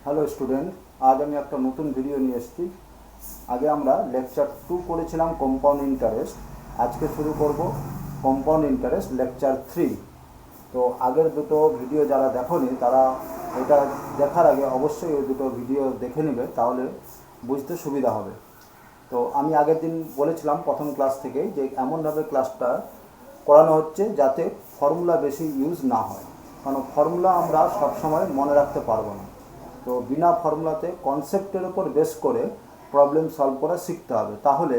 Hello student, আজ আমি একটা নতুন ভিডিও নিয়ে এসেছি। আগে আমরা লেকচার 2 করেছিলাম কম্পাউন্ড ইন্টারেস্ট। আজকে শুরু করব কম্পাউন্ড ইন্টারেস্ট লেকচার 3। তো আগের দুটো ভিডিও যারা দেখোনি তারা এটা দেখার আগে অবশ্যই ওই দুটো ভিডিও দেখে নেবে, তাহলে বুঝতে সুবিধা হবে। তো আমি আগের দিন বলেছিলাম প্রথম ক্লাস থেকেই যে এমনভাবে ক্লাসটা করানো হচ্ছে যাতে ফর্মুলা বেশি ইউজ না হয়, কারণ ফর্মুলা আমরা সবসময় মনে রাখতে পারবো না। তো বিনা ফর্মুলাতে কনসেপ্টের উপর বেস করে প্রবলেম সলভ করা শিখতে হবে, তাহলে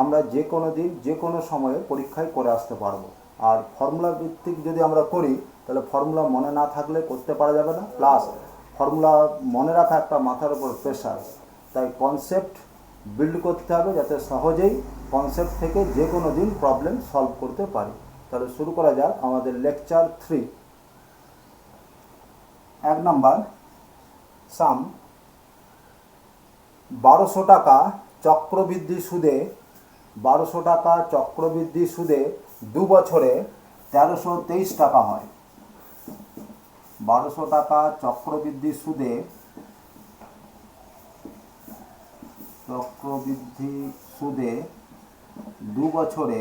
আমরা যে কোনো দিন যে কোনো সময়ে পরীক্ষায় করে আসতে পারবো। আর ফর্মুলা ভিত্তিক যদি আমরা করি তাহলে ফর্মুলা মনে না থাকলে করতে পারা যাবে না, প্লাস ফর্মুলা মনে রাখা একটা মাথার উপর প্রেশার। তাই কনসেপ্ট বিল্ড করতে হবে যাতে সহজেই কনসেপ্ট থেকে যে কোনো দিন প্রবলেম সলভ করতে পারি। তাহলে শুরু করা যাক আমাদের লেকচার 3। 1 নাম্বার সাম 1200 টাকা চক্রবৃদ্ধি সুদে 1200 টাকা চক্রবৃদ্ধি সুদে 2 বছরে 1323 টাকা হয়। 1200 টাকা চক্রবৃদ্ধি সুদে 2 বছরে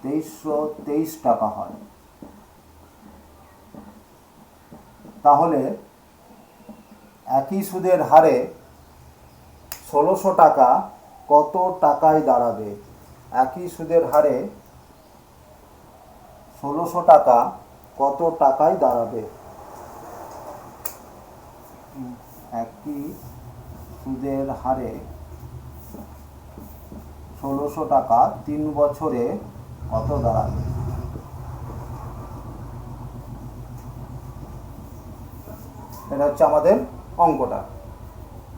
2323 টাকা হয়। তাহলে একই সুদের হারে 1600 টাকা কত টাকায় দাঁড়াবে? একই সুদের হারে 1600 টাকা কত টাকায় দাঁড়াবে? একই সুদের হারে 1600 টাকা 3 বছরে কত দাঁড়াবে? এটা হচ্ছে আমাদের অঙ্কটা।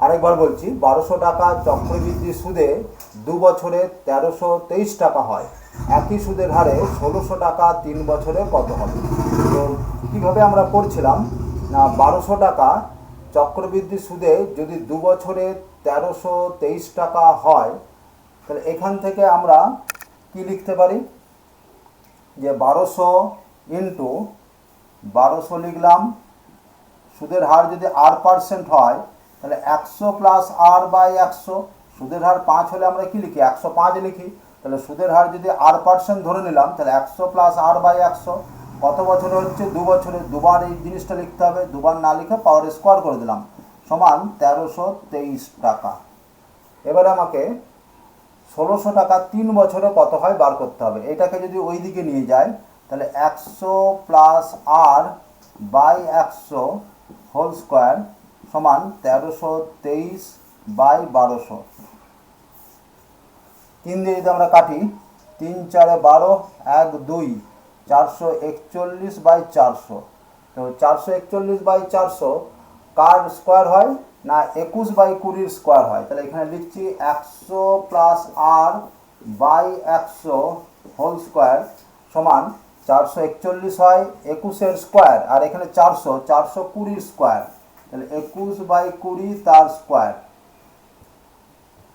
আরেকবার বলছি, 1200 টাকা চক্রবৃদ্ধি সুদে 2 বছরে 1323 টাকা হয়। একই সুদের হারে 1600 টাকা 3 বছরে কত হবে? তো কীভাবে আমরা করছিলাম না, 1200 টাকা চক্রবৃদ্ধি সুদে যদি 2 বছরে 1323 টাকা হয়, তাহলে এখান থেকে আমরা কি লিখতে পারি যে 1200 ইন্টু 1200 লিখলাম। সুদের হার যদি R% হয় তাহলে 100 প্লাস R বাই 100। সুদের হার 5 হলে আমরা কি লিখি? 105 লিখি। তাহলে সুদের হার যদি R% ধরে নিলাম তাহলে 100 প্লাস R বাই 100 কত বছরে হচ্ছে? 2 বছরে। দুবার এই জিনিসটা লিখতে হবে, দুবার না লিখে পাওয়ার স্কোয়ার করে দিলাম, সমান 1323 টাকা। এবারে আমাকে 1600 টাকা 3 বছরে কত হয় বার করতে হবে। এটাকে যদি ওই দিকে নিয়ে যায় তাহলে 100 plus R by 100 whole square সমান 1323 বাই 1200। 3 দিয়ে যদি আমরা কাটি, 3 4 12, 1 2, 441 বাই 400। তো 441 বাই 400 কার স্কোয়ার হয় না 21 বাই 20 স্কোয়ার হয়। তাহলে এখানে লিখছি 100 plus R by 100 whole square সমান 441 হয় 21 স্কোয়ার, আর এখানে 420 স্কোয়ার, তাহলে 21 বাই 20 তার স্কোয়ার।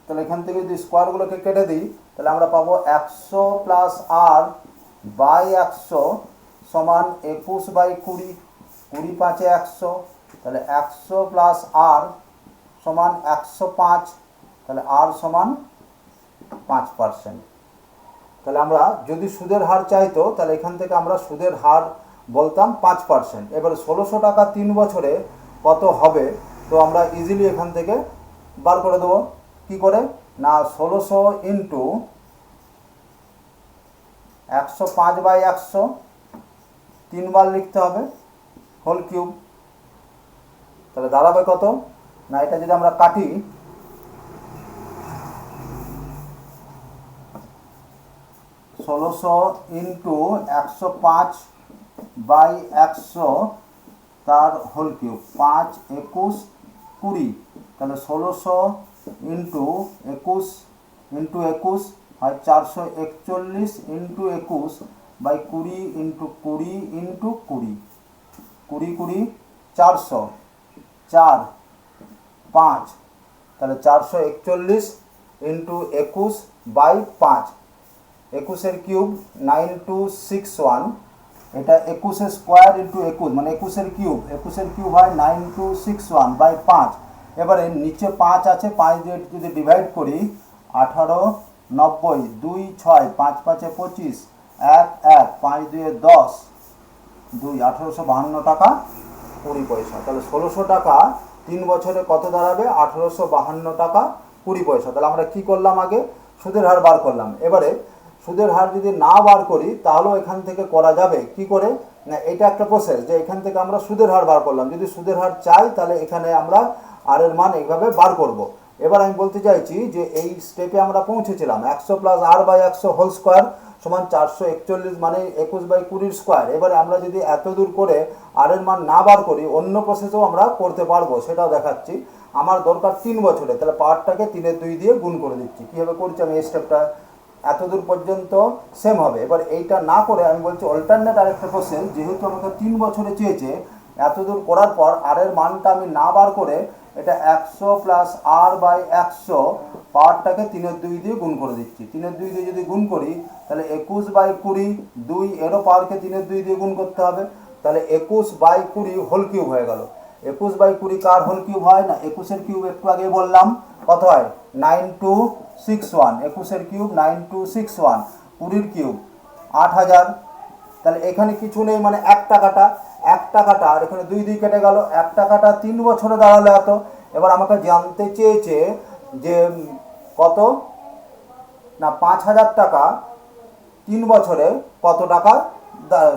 তাহলে এখান থেকে যদি স্কোয়ারগুলোকে কেটে দিই তাহলে আমরা পাবো 100 প্লাস R বাই 100 সমান 21 বাই 20, 20 5 100, তাহলে 100 প্লাস R সমান 105, তাহলে R সমান 5%। তাহলে আমরা যদি সুদের হার চাইতো তাহলে এখান থেকে আমরা সুদের হার বলতাম 5%। এবারে 1600 টাকা 3 বছরে কত হবে, তো আমরা ইজিলি এখান থেকে বার করে দেবো। কি করে না, 1600 ইন্টু 105 বাই 100 3বার লিখতে হবে হোল কিউব। তাহলে দাঁড়াবে কত না, এটা যদি আমরা কাটি, ষোলোশো ইন্টু 105 বাই 100 তার হোল কিউব, 5 21 20, তাহলে 1600 ইন্টু 21 হয় 441 ইন্টু 21 বাই 20 ইন্টু 20 ইন্টু 20, 20 20 400, 4 5, তাহলে 441 ইন্টু 21 বাই 5, 21 কিউব 9261 এটা 21 স্কোয়ার ইন্টু 21 মানে 21 কিউব হয় 9261/5। এবারে নিচে 5 আছে, 5 দিয়ে যদি ডিভাইড করি 1890, 2 6, 5 5 25, 1 1, 5 2 10, 2 1852 টাকা 20 পয়সা। তাহলে 1600 টাকা 3 বছরে কত দাঁড়াবে? 1852 টাকা 20 পয়সা। তাহলে আমরা কি করলাম? আগে সুদের হার বার করলাম। এবারে সুদের হার যদি না বার করি তাহলেও এখান থেকে করা যাবে। কি করে? না, এটা একটা প্রসেস যে এখান থেকে আমরা সুদের হার বার করলাম। যদি সুদের হার চাই তাহলে এখানে আমরা আর এর মান এইভাবে বার করব। এবার আমি বলতে চাইছি যে এই স্টেপে আমরা পৌঁছেছিলাম 100 plus R by 100 whole square সমান 441 মানে 21/20 স্কোয়ার। এবারে আমরা যদি এত দূর করে আর এর মান না বার করি অন্য প্রসেসেও আমরা করতে পারবো, সেটাও দেখাচ্ছি। আমার দরকার 3 বছরে, তাহলে পাওয়ারটাকে 3/2 দিয়ে গুণ করে দিচ্ছি। কীভাবে করছি আমি এই স্টেপটা এত দূর পর্যন্ত সেম হবে। এবার এইটা না করে আমি বলছি অল্টারনেট আরেকটা প্রসেস, যেহেতু আমাকে 3 বছরে চেয়েছে, এত দূর করার পর আর এর মানটা আমি না বার করে এটা 100 প্লাস আর বাই 100 পাওয়ারটাকে 3/2 দিয়ে গুণ করে দিচ্ছি। 3/2 দিয়ে যদি গুণ করি তাহলে 21/20, 2 এরও পাওয়ারকে 3/2 দিয়ে গুণ করতে হবে। তাহলে 21/20 হোল কিউব হয়ে গেল। 21/20 কার হোল কিউব হয়? না, 21-এর কিউব একটু আগে বললাম কত হয়? 9261। 21-এর কিউব 9261, 20-এর কিউব 8000। তাহলে এখানে কিছু নেই, মানে 1 টাকাটা আর এখানে 2 2 কেটে গেল। 1 টাকাটা 3 বছরে দাঁড়ালো এত। এবার আমাকে জানতে চেয়েছে যে কত? না, 5000 টাকা 3 বছরে কত টাকা?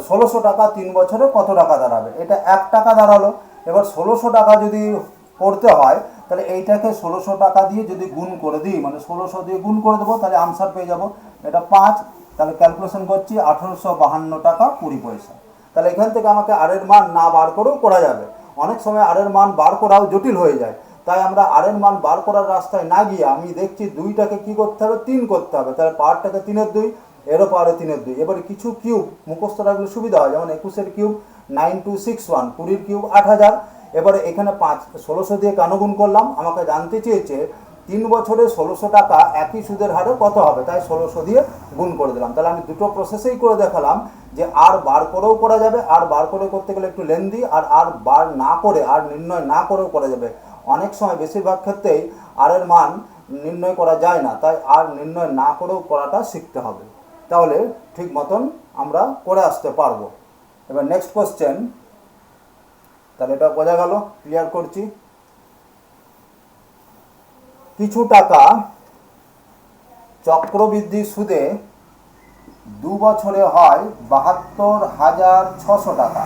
1600 টাকা 3 বছরে কত টাকা দাঁড়াবে? এটা 1 টাকা দাঁড়ালো। এবার 1600 টাকা যদি করতে হয় তাহলে এইটাকে 1600 টাকা দিয়ে যদি গুণ করে দিই, মানে 1600 দিয়ে গুণ করে দেবো, তাহলে আনসার পেয়ে যাব এটা 5। তাহলে ক্যালকুলেশন করছি 1852 টাকা 20 পয়সা। তাহলে এখান থেকে আমাকে আর এর মান না বার করেও করা যাবে। অনেক সময় আর এর মান বার করাও জটিল হয়ে যায়, তাই আমরা আর এর মান বার করার রাস্তায় না গিয়ে আমি দেখছি 2টাকে কি করতে হবে? 3 করতে হবে। তাহলে পাওয়ারটাকে 3/2, এরও পাওয়ারে 3/2। এবারে কিছু কিউব মুখস্থ রাখলে সুবিধা হয়, যেমন 21-এর কিউব 9261, 20-এর কিউব 8000। এবারে এখানে 1600 দিয়ে কেন গুণ করলাম? আমাকে জানতে চেয়েছে 3 বছরে 1600 টাকা একই সুদের হারে কত হবে, তাই 1600 দিয়ে গুণ করে দিলাম। তাহলে আমি দুটো প্রসেসেই করে দেখালাম যে আর বার করেও করা যাবে, আর বার করে করতে গেলে একটু লেন্দি, আর বার না করে, আর নির্ণয় না করেও করা যাবে। অনেক সময় বেশিরভাগ ক্ষেত্রেই আর এর মান নির্ণয় করা যায় না, তাই আর নির্ণয় না করেও করাটা শিখতে হবে, তাহলে ঠিক মতন আমরা করে আসতে পারবো। এবার নেক্সট কোশ্চেন। তাহলে এটা বোঝা গেল, ক্লিয়ার করছি। কিছু টাকা চক্রবৃদ্ধি সুদে 2 বছরে হয় 72,600 টাকা।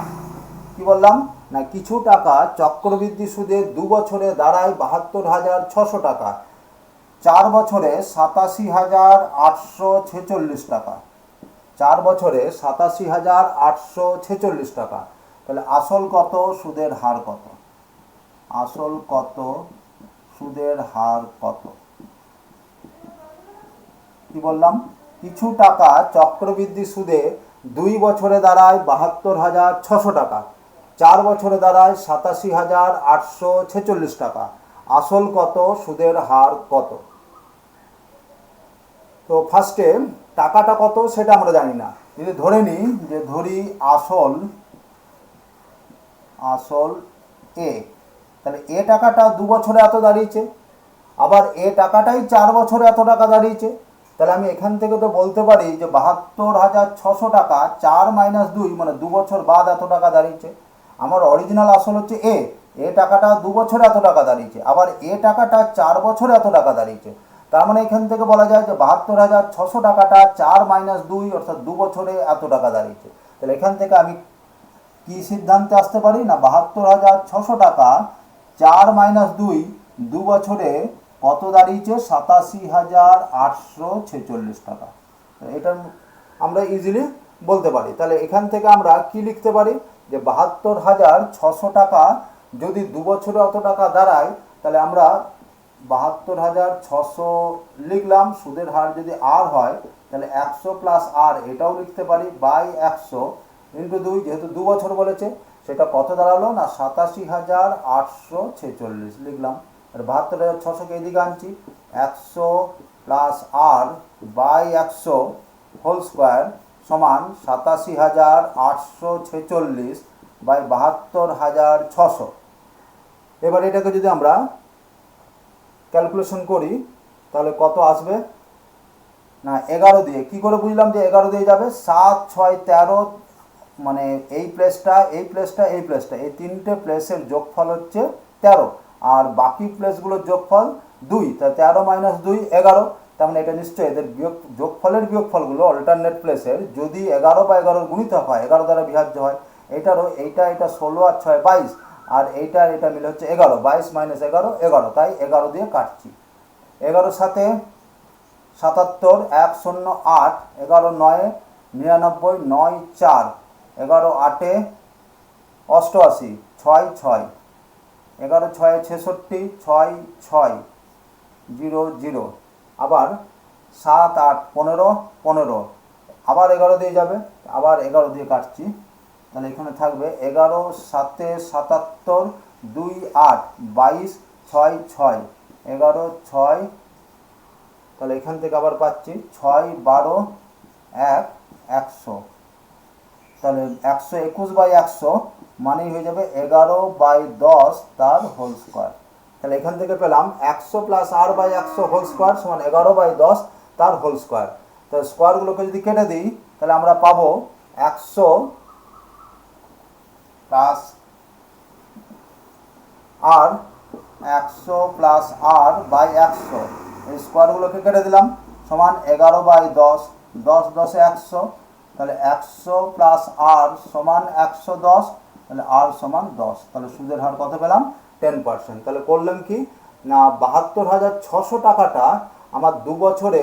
কি বললাম? না, কিছু টাকা চক্রবৃদ্ধি সুদে 2 বছরে দাঁড়ায় 72,600 টাকা, 4 বছরে 87,846 টাকা। 4 বছরে 87,846 টাকা। তাহলে আসল কত, সুদের হার কত? আসল কত, সুদের হার কত? কি বললাম? কিছু টাকা চক্রবৃদ্ধি সুদে 2 বছরে দাঁড়ায় 72,600 টাকা, 4 বছরে দাঁড়ায় 87,846 টাকা। আসল কত, সুদের হার কত? তো ফার্স্টে টাকাটা কত সেটা আমরা জানি না। যদি ধরে নিই যে ধরি আসল এ, তাহলে এ টাকাটা 2 বছরে এত দাঁড়িয়েছে, আবার এ টাকাটাই 4 বছরে এত টাকা দাঁড়িয়েছে। তাহলে আমি এখান থেকে তো বলতে পারি যে 72,600 টাকা 4 - 2 মানে 2 বছর বাদ এত টাকা দাঁড়িয়েছে। আমার অরিজিনাল আসল হচ্ছে এ টাকাটা 2 বছরে এত টাকা দাঁড়িয়েছে, আবার এ টাকাটা 4 বছরে এত টাকা দাঁড়িয়েছে। তার মানে এখান থেকে বলা যায় যে 72,600 টাকাটা 4 - 2 অর্থাৎ 2 বছরে এত টাকা দাঁড়িয়েছে। তাহলে এখান থেকে আমি কি সিদ্ধান্তে আসতে পারি? না, 72,600 টাকা 4 - 2 2 বছরে কত দাঁড়িয়েছে? 87,846 টাকা। এটা আমরা ইজিলি বলতে পারি। তাহলে এখান থেকে আমরা কি লিখতে পারি? যে 72,600 টাকা যদি 2 বছরে অত টাকা দাঁড়ায়, তাহলে আমরা 72,600 লিখলাম। সুদের হার যদি আর হয় তাহলে 100 প্লাস আর এটাও লিখতে পারি বাই 100 ইন্টু 2, যেহেতু 2 বছর বলেছে, সেটা কত দাঁড়ালো? না 87,846 লিখলাম। আর 72,600কে এদিকে আনছি, 100 plus R by 100 whole square সমান 87,846 বাই 72,600। এবার এটাকে যদি আমরা ক্যালকুলেশন করি তাহলে কত আসবে না 11 দিয়ে। কি করে বুঝলাম যে 11 দিয়ে যাবে? 7, 6, 13, মানে এই প্লেসটা এই প্লেসটা এই প্লেসটা, এই তিনটে প্লেসের যোগফল হচ্ছে 13, আর বাকি প্লেসগুলোর যোগফল 2, তাই 13 - 2 11। তার মানে এটা নিশ্চয়ই এদের যোগফলের বিয়োগফলগুলো অল্টারনেট প্লেসের যদি 11 বা 11 গুণিতক হয়, 11 দ্বারা বিভাজ্য হয়। এইটারও এটা 16 আর 6 22, আর এটা মিলে হচ্ছে 11। 22 - 11 11, তাই 11 দিয়ে কাটছি। 11 সাথে 77, 1 0 8, 11 9 99, 9 4, 11 8 88, 6 6, 11 6 66, 6 6 0 0, আবার 7 8 15 15, আবার 11 দিয়ে যাবে, আবার 11 দিয়ে কাটছি। তাহলে এখানে থাকবে 11 7 77, 2 8 22, 6 6, 11 6, তাহলে এখান থেকে আবার পাচ্ছি 6 12 1 100। তাহলে 121/100 মানেই হয়ে যাবে 11/10 তার হোল স্কোয়ার। তাহলে এখান থেকে পেলাম 100 + r/100 হোল স্কোয়ার সমান 11/10 তার হোল স্কোয়ার। তো স্কোয়ারগুলোকে যদি কেটে দিই তাহলে আমরা পাবো 100 + r, 100 + r/100, এই স্কোয়ারগুলোকে কেটে দিলাম সমান 11/10, 10 10 100, তাহলে 100 + r সমান 110, তাহলে r সমান 10। তাহলে সুদের হার কত পেলাম? 10%। তাহলে করলাম কি না 72,600 টাকাটা আমার 2 বছরে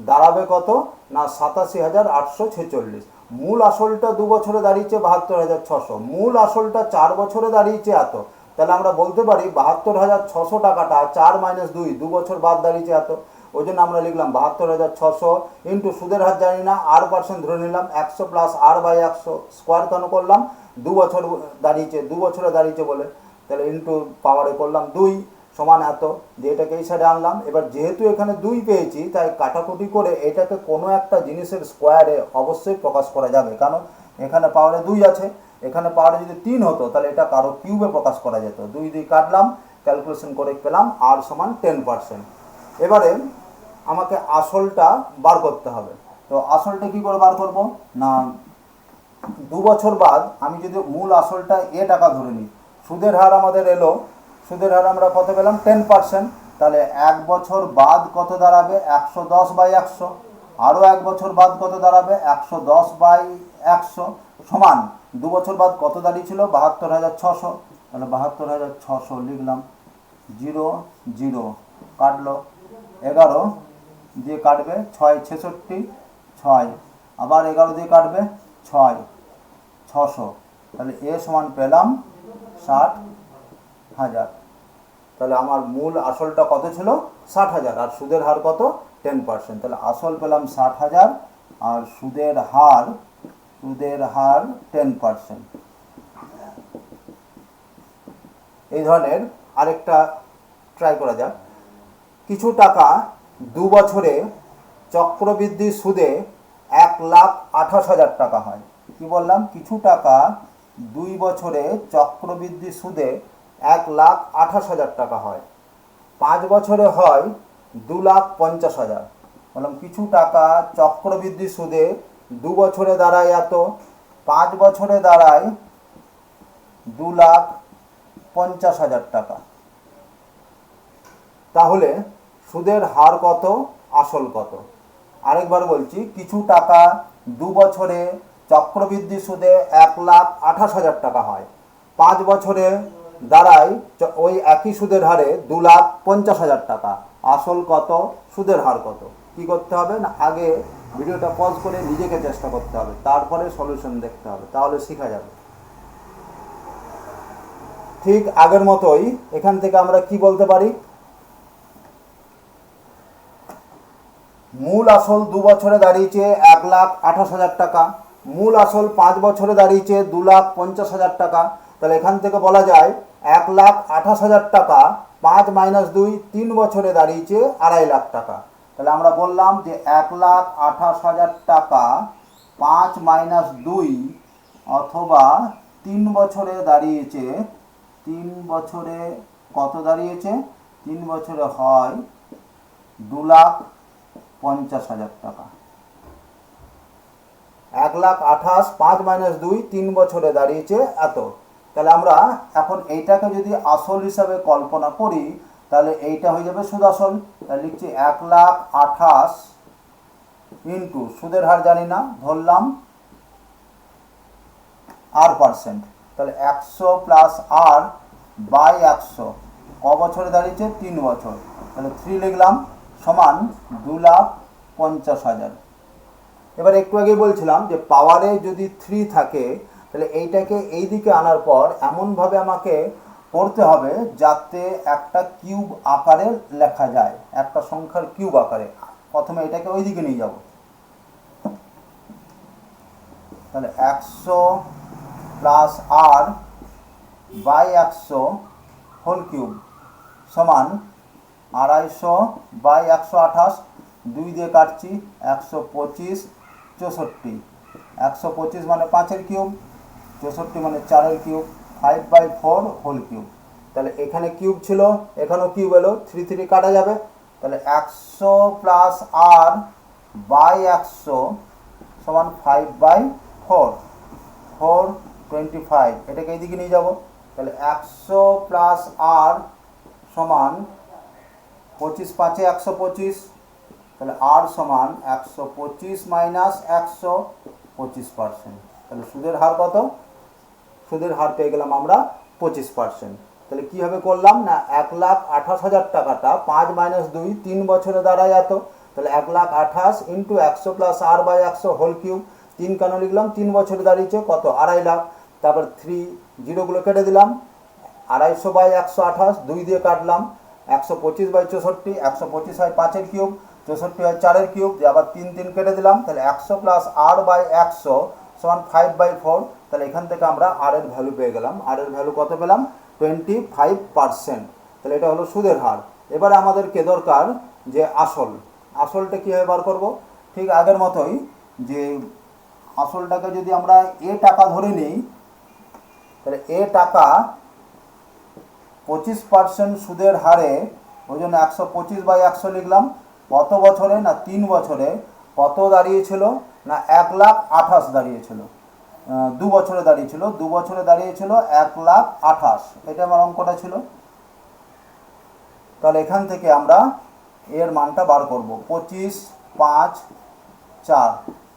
দাঁড়াবে কত না 87,846। মূল আসলটা 2 বছরে দাঁড়িয়েছে 72,600, মূল আসলটা 4 বছরে দাঁড়িয়েছে এত। তাহলে আমরা বলতে পারি 72,600 টাকাটা 4 - 2, 2 বছর বাদ দাঁড়িয়েছে এত। ওই জন্য আমরা লিখলাম 72,600 ইন্টু সুদের হার জানি না, r% ধরে নিলাম, 100 + r/100 স্কোয়ার কেন করলাম? 2 বছর দাঁড়িয়েছে, 2 বছরে দাঁড়িয়েছে বলে, তাহলে ইন্টু পাওয়ারে করলাম 2 সমান এত, যে এটাকে এই সাইডে আনলাম। এবার যেহেতু এখানে 2 পেয়েছি তাই কাটাকুটি করে এটাকে কোনো একটা জিনিসের স্কোয়ারে অবশ্যই প্রকাশ করা যাবে, কারণ এখানে পাওয়ারে 2 আছে, এখানে পাওয়ারে যদি 3 হতো তাহলে এটা কারো কিউবে প্রকাশ করা যেত। 2 দিয়ে কাটলাম, ক্যালকুলেশন করে পেলাম r সমান 10%। এবারে আমাকে আসলটা বার করতে হবে। তো আসলটা কি করে বার করব না 2 বছর বাদ আমি যদি মূল আসলটা টাকা ধরে নিই, সুদের হার আমাদের এলো, সুদের হার আমরা কত পেলাম? 10%। তাহলে 1 বছর বাদ কত দাঁড়াবে? 110/100, আরও 1 বছর বাদ কত দাঁড়াবে? 110/100 সমান 2 বছর বাদ কত দাঁড়িয়েছিল? 72,600। তাহলে 72,600 লিখলাম, 0 0 কাটলো, 11 দিয়ে কাটবে 6 66, 6 আবার 11 দিয়ে কাটবে 6 600, তাহলে এ সমান পেলাম 60,000। তাহলে আমার মূল আসলটা কত ছিল? 60,000, আর সুদের হার কত? 10%। তাহলে আসল পেলাম 60,000 আর সুদের হার 10%। এই ধরনের আরেকটা ট্রাই করা যাক। কিছু টাকা 2 বছরে চক্রবৃদ্ধি সুদে 1,28,000 টাকা হয়। কি বললাম? কিছু টাকা 2 বছরে চক্রবৃদ্ধি সুদে 1,28,000 টাকা হয়, 5 বছরে হয় 2,50,000। বললাম কিছু টাকা চক্রবৃদ্ধি সুদে 2 বছরে দাঁড়ায় এত, 5 বছরে দাঁড়ায় 2,50,000 টাকা। তাহলে সুদের হার কত, আসল কত? আরেকবার বলছি, কিছু টাকা 2 বছরে চক্রবৃদ্ধি সুদে 1,28,000 টাকা হয়, 5 বছরে দাঁড়ায় ওই একই সুদের হারে 2,50,000 টাকা। আসল কত, সুদের হার কত? কি করতে হবে না আগে ভিডিওটা পজ করে নিজেকে চেষ্টা করতে হবে, তারপরে সলিউশন দেখতে হবে, তাহলে শেখা যাবে। ঠিক আগের মতোই এখান থেকে আমরা কি বলতে পারি? মূল আসল 2 বছরে দাঁড়িয়েছে 1,28,000 টাকা, মূল আসল 5 বছরে দাঁড়িয়েছে 2,50,000 টাকা। তাহলে এখান থেকে বলা যায় 1,28,000 টাকা 5 - 2 3 বছরে দাঁড়িয়েছে 2.5 লাখ টাকা। তাহলে আমরা বললাম যে 1,28,000 টাকা 5 - 2 অথবা 3 বছরে দাঁড়িয়েছে, 3 বছরে কত দাঁড়িয়েছে, 3 বছরে হয় 2,50,000 টাকা। 1,28,000, 5 - 2 3 বছরে দাঁড়িয়েছে এত। তাহলে আমরা এখন এইটাকে যদি আসল হিসাবে কল্পনা করি তাহলে এইটা হয়ে যাবে সুদ আসল। তাহলে লিখছি 1,28,000 ইন্টু সুদের হার জানি না, ধরলাম R%। তাহলে 100 প্লাস R বাই 100 ক বছরে দাঁড়িয়েছে, 3 বছর। তাহলে 3 লিখলাম সমান 2,50,000। এবার একটু আগে বলছিলাম যে পাওয়ারে যদি 3 থাকে তাহলে এইটাকে এই দিকে আনার পর এমনভাবে আমাকে করতে হবে যাতে একটা কিউব আকারে লেখা যায়, একটা সংখ্যার কিউব আকারে। প্রথমে এটাকে ওই দিকে নিয়ে যাব। তাহলে 100 plus R by 100 whole cube সমান 250 বাই 128, 2 দিয়ে কাটছি, 125, 64। 125 মানে 5-এর কিউব, 64 মানে 4-এর কিউব, 5/4 হোল কিউব। তাহলে এখানে কিউব ছিল, এখানেও কিউব এলো, 3 3 কাটা যাবে। তাহলে 100 প্লাস R বাই 100 সমান 5/4, 425। এটাকে এইদিকে নিয়ে যাব। তাহলে 100 প্লাস R সমান 25 5-এ 125। তাহলে R সমান 125 মাইনাস 100, 25%। তাহলে সুদের হার কত? সুদের হার পেয়ে গেলাম আমরা 25%। তাহলে কীভাবে করলাম না, 1,28,000 টাকাটা 5 - 2 3 বছরে দাঁড়ায় এত। তাহলে 1,28,000 into 100 plus R by 100 whole cube, 3 কেন লিখলাম, 3 বছরে দাঁড়িয়েছে কত, 2.5 লাখ। তারপর 3 জিরোগুলো কেটে দিলাম, 250 বাই 128, 2 দিয়ে কাটলাম, 125 বাই 64, 125 হয় 5-এর কিউব, 64 হয় 4-এর কিউব, দিয়ে আবার 3 3 কেটে দিলাম। তাহলে 100 প্লাস R বাই 100 সমান 5/4। তাহলে এখান থেকে আমরা আর এর ভ্যালু পেয়ে গেলাম। আর এর ভ্যালু কত পেলাম, 25%। তাহলে এটা হলো সুদের হার। এবারে আমাদেরকে দরকার যে আসল। আসলটা কীভাবে বার করব, ঠিক আগের মতোই, যে আসলটাকে যদি আমরা এ টাকা ধরে নিই তাহলে এ টাকা 25% সুদের হারে, ওই জন্য 125 বাই 100 লিখলাম। কত বছরে না 3 বছরে। কত দাঁড়িয়েছিল না 1,28,000 দাঁড়িয়েছিল। 2 বছরে দাঁড়িয়েছিল, 2 বছরে দাঁড়িয়েছিল 1,28,000। এটা আমার অঙ্কটা ছিল। তাহলে এখান থেকে আমরা এর মানটা বার করব, 25, 5, 4।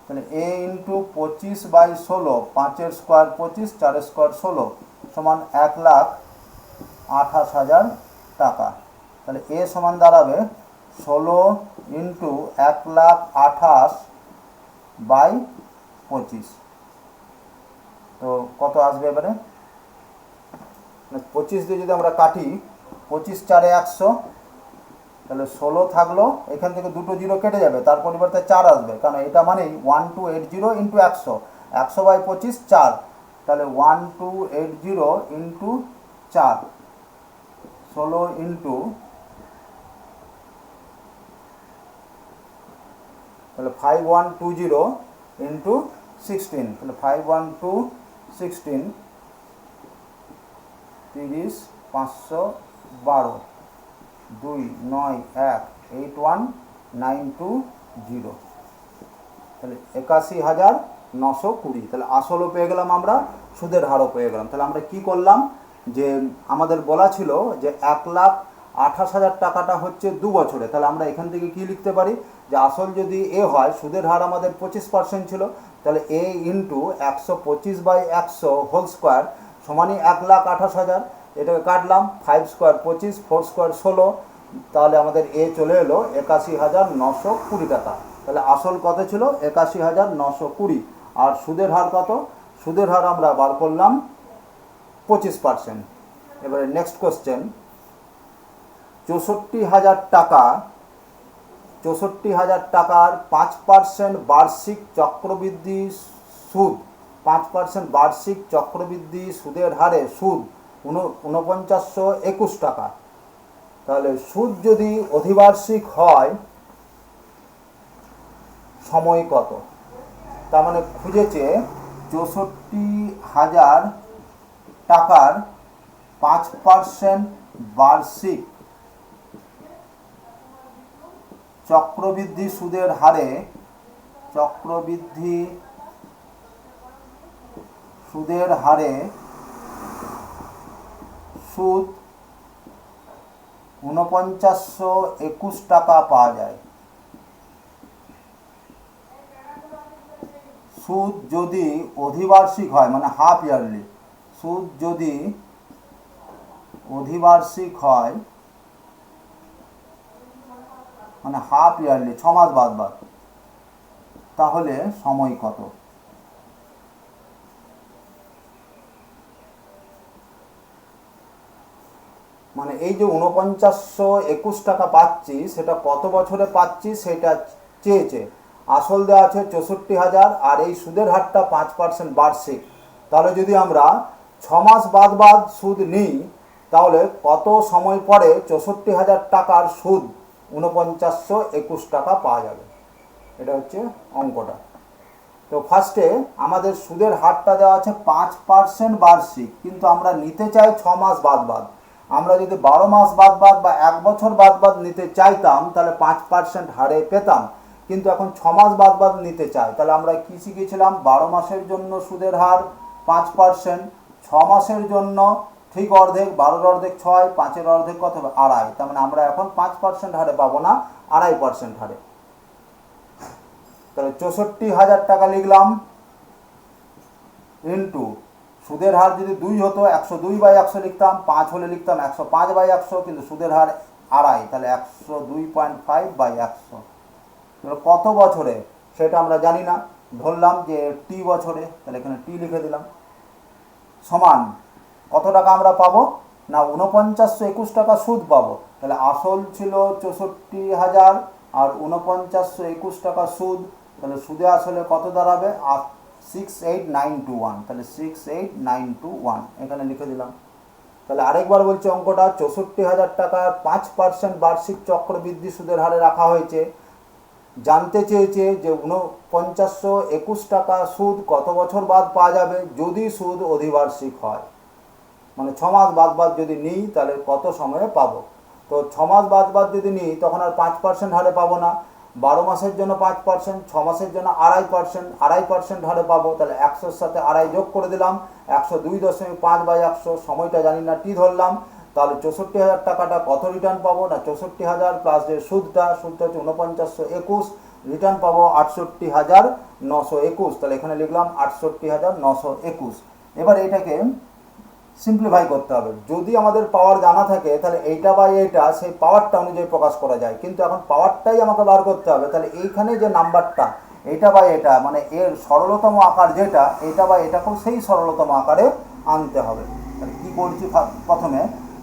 তাহলে এ ইন্টু 25 বাই 16, 5-এর স্কোয়ার 25, 4-এর স্কোয়ার 16 সমান 1,28,000 টাকা। তাহলে এ সমান দাঁড়াবে 16 ইন্টু 1,28,000 বাই 25। তো কত আসবে এবারে, 25 দিয়ে যদি আমরা কাটি, 25 4-এ 100, তাহলে 16 থাকলো, এখান থেকে দুটো জিরো কেটে যাবে, তার পরিবর্তে 4 আসবে, কারণ এটা মানেই 1280 ইন্টু 100, 100 বাই 25 4। তাহলে 1280 ইন্টু 4, 16 ইন্টু, তাহলে 5120 ইন্টু 16, তাহলে 5120 16 30 512 2 9 1 81920। তাহলে 81,920। তাহলে আসলও পেয়ে গেলাম আমরা, সুদের হারও পেয়ে গেলাম। তাহলে আমরা কি করলাম, যে আমাদের বলা ছিল যে 1,28,000 টাকাটা হচ্ছে 2 বছরে। তাহলে আমরা এখান থেকে কি লিখতে পারি, যে আসল যদি এ হয়, সুদের হার আমাদের 25% ছিল, তাহলে এ ইন্টু 125 বাই 100 হোল স্কোয়ার সমানই 1,28,000। এটাকে কাটলাম, 5 স্কোয়ার 25, 4 স্কোয়ার 16, তাহলে আমাদের এ চলে এলো 81,920 টাকা। তাহলে আসল কত ছিল, 81,920। আর সুদের হার কত, সুদের হার আমরা বার করলাম 25%। এবারে নেক্সট কোশ্চেন, 64,000 টাকা, 64,000 টাকার 5% বার্ষিক চক্রবৃদ্ধি সুদ, 5% বার্ষিক চক্রবৃদ্ধি সুদের হারে সুদ 4921 টাকা। তাহলে সুদ যদি অধিবার্ষিক হয়, সময় কত? তার মানে খুঁজেছে 64,000 টাকার 5% বার্ষিক চক্রবৃদ্ধি সুদের হারে সুদ 4921 টাকা পাওয়া যায়। সুদ যদি অধিবার্ষিক হয় মানে হাফ ইয়ারলি, সুদ যদি অধিবার্ষিক হয় মানে হাফ ইয়ারলি 6 মাস বাদ বাদ, তাহলে সময় কত? মানে এই যে 4921 টাকা পাচ্ছি সেটা কত বছরে পাচ্ছি সেটা চেয়েছে। আসল দেওয়া আছে 64,000 আর এই সুদের হারটা 5% বার্ষিক। তাহলে যদি আমরা 6 মাস বাদ বাদ সুদ নিই তাহলে কত সময় পরে 64,000 টাকার সুদ 4921 টাকা পাওয়া যাবে, এটা হচ্ছে অঙ্কটা। তো ফার্স্টে আমাদের সুদের হারটা দেওয়া আছে 5% বার্ষিক, কিন্তু আমরা নিতে চাই 6 মাস বাদ বাদ। আমরা যদি 12 মাস বাদ বাদ বা 1 বছর বাদ বাদ নিতে চাইতাম তাহলে 5% হারে পেতাম, কিন্তু এখন 6 মাস বাদ বাদ নিতে চাই। তাহলে আমরা কি শিখেছিলাম? 12 মাসের জন্য সুদের হার 5%, 6 মাসের জন্য ঠিক অর্ধেক, 12-এর অর্ধেক 6, 5-এর অর্ধেক কত হবে? 2.5। তার মানে আমরা এখন 5% হারে পাবো না, 2.5% হারে। তাহলে 64,000 টাকা লিখলাম ইন্টু সুদের হার যদি 2 হতো 102/100 লিখতাম, 5 হলে লিখতাম 105/100, কিন্তু সুদের হার 2.5, তাহলে 102.5/100। কত বছরে সেটা আমরা জানি না, ধরলাম যে টি বছরে, তাহলে এখানে টি লিখে দিলাম। সমান কত টাকা আমরা পাবো? না 4921 টাকা সুদ পাবো। তাহলে আসল ছিল 64,000 আর 4921 টাকা সুদ, তাহলে সুদে আসলে কত দাঁড়াবে? 68,921। তাহলে 68,921 এখানে লিখে দিলাম। তাহলে আরেকবার বলছি অঙ্কটা, 64,000 টাকার 5% বার্ষিক চক্রবৃদ্ধি সুদের হারে রাখা হয়েছে। জানতে চেয়েছে যে 4921 টাকা সুদ কত বছর বাদ পাওয়া যাবে যদি সুদ অধিবার্ষিক হয়, মানে 6 মাস বাদ বাদ যদি নিই তাহলে কত সময়ে পাবো। তো 6 মাস বাদ বাদ যদি নিই তখন আর 5% হারে পাবো না, 12 মাসের জন্য 5%, 6 মাসের জন্য 2.5% হারে পাবো। তাহলে 100-এর সাথে 2.5 যোগ করে দিলাম, 102.5/100, সময়টা জানি না, টি ধরলাম। তাহলে 64,000 টাকাটা কত রিটার্ন পাবো? না 64,000 প্লাস যে সুদটা হচ্ছে 4921, রিটার্ন পাবো 68,921। তাহলে এখানে লিখলাম 68,921। এবার এটাকে সিম্পলিফাই করতে হবে। যদি আমাদের পাওয়ার জানা থাকে তাহলে এইটা বাই এইটা সেই পাওয়ারটা অনুযায়ী প্রকাশ করা যায়, কিন্তু এখন পাওয়ারটাই আমাকে বার করতে হবে। তাহলে এইখানে যে নাম্বারটা এটা বাই এটা মানে এর সরলতম আকার যেটা, এটা বাই এটাকেও সেই সরলতম আকারে আনতে হবে। তাহলে কী করছি? প্রথমে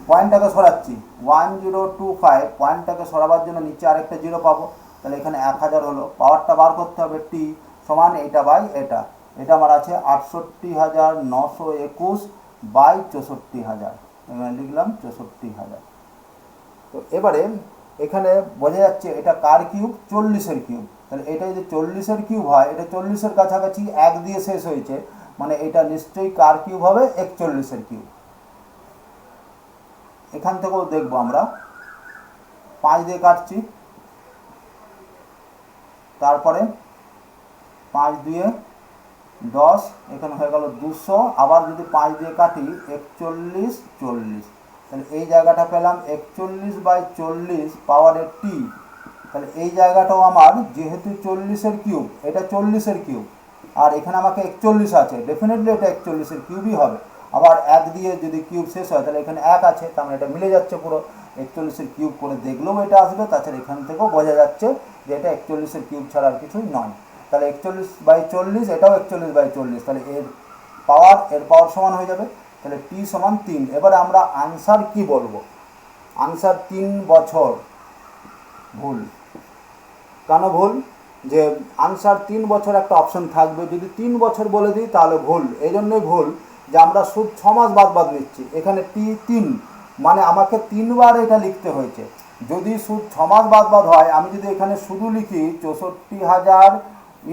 পয়েন্টটাকে সরাচ্ছি, 1025, পয়েন্টটাকে সরাবার জন্য নিচে আরেকটা জিরো পাবো, তাহলে এখানে 1000 হলো। পাওয়ারটা বার করতে হবে, টি সমান এইটা বাই এটা, এটা আমার আছে 68,921 বাই 64,000, এখানে লিখলাম 64,000। তো এবারে এখানে বোঝা যাচ্ছে এটা কার কিউব? 40-এর কিউব। তাহলে এটা যদি 40-এর কিউব হয়, এটা 40-এর কাছাকাছি 1 দিয়ে শেষ হয়েছে, মানে এটা নিশ্চয়ই কার কিউব হবে? 41-এর কিউব। এখান থেকেও দেখবো আমরা 5 দিয়ে কাটছি, তারপরে 5 দিয়ে 10, এখানে হয়ে গেল 200, আবার যদি 5 দিয়ে কাটি 41, 40, তাহলে এই জায়গাটা পেলাম 41/40 পাওয়ারের টি। তাহলে এই জায়গাটাও আমার যেহেতু 40-এর কিউব, এটা 40-এর কিউব, আর এখানে আমাকে 41 আছে, ডেফিনেটলি এটা 41-এর কিউবই হবে। আবার 1 দিয়ে যদি কিউব শেষ হয় তাহলে এখানে 1 আছে, তার মানে এটা মিলে যাচ্ছে পুরো। 41-এর কিউব করে দেখলেও এটা আসবে, তাছাড়া এখান থেকেও বোঝা যাচ্ছে যে এটা 41-এর কিউব ছাড়া আর কিছুই নয়। তাহলে 41/40, এটাও 41/40, তাহলে এর পাওয়ার সমান হয়ে যাবে। তাহলে টি সমান 3। এবারে আমরা আনসার কি বলবো? আনসার 3 বছর। ভুল। কেন ভুল? যে আনসার 3 বছর একটা অপশন থাকবে, যদি 3 বছর বলে দিই তাহলে ভুল। এই জন্যই ভুল যে আমরা সুদ 6 মাস বাদ বাদ নিচ্ছি, এখানে টি 3, মানে আমাকে 3 বার এটা লিখতে হয়েছে। যদি সুদ 6 মাস বাদ বাদ হয়, আমি যদি এখানে শুধু লিখি 64,000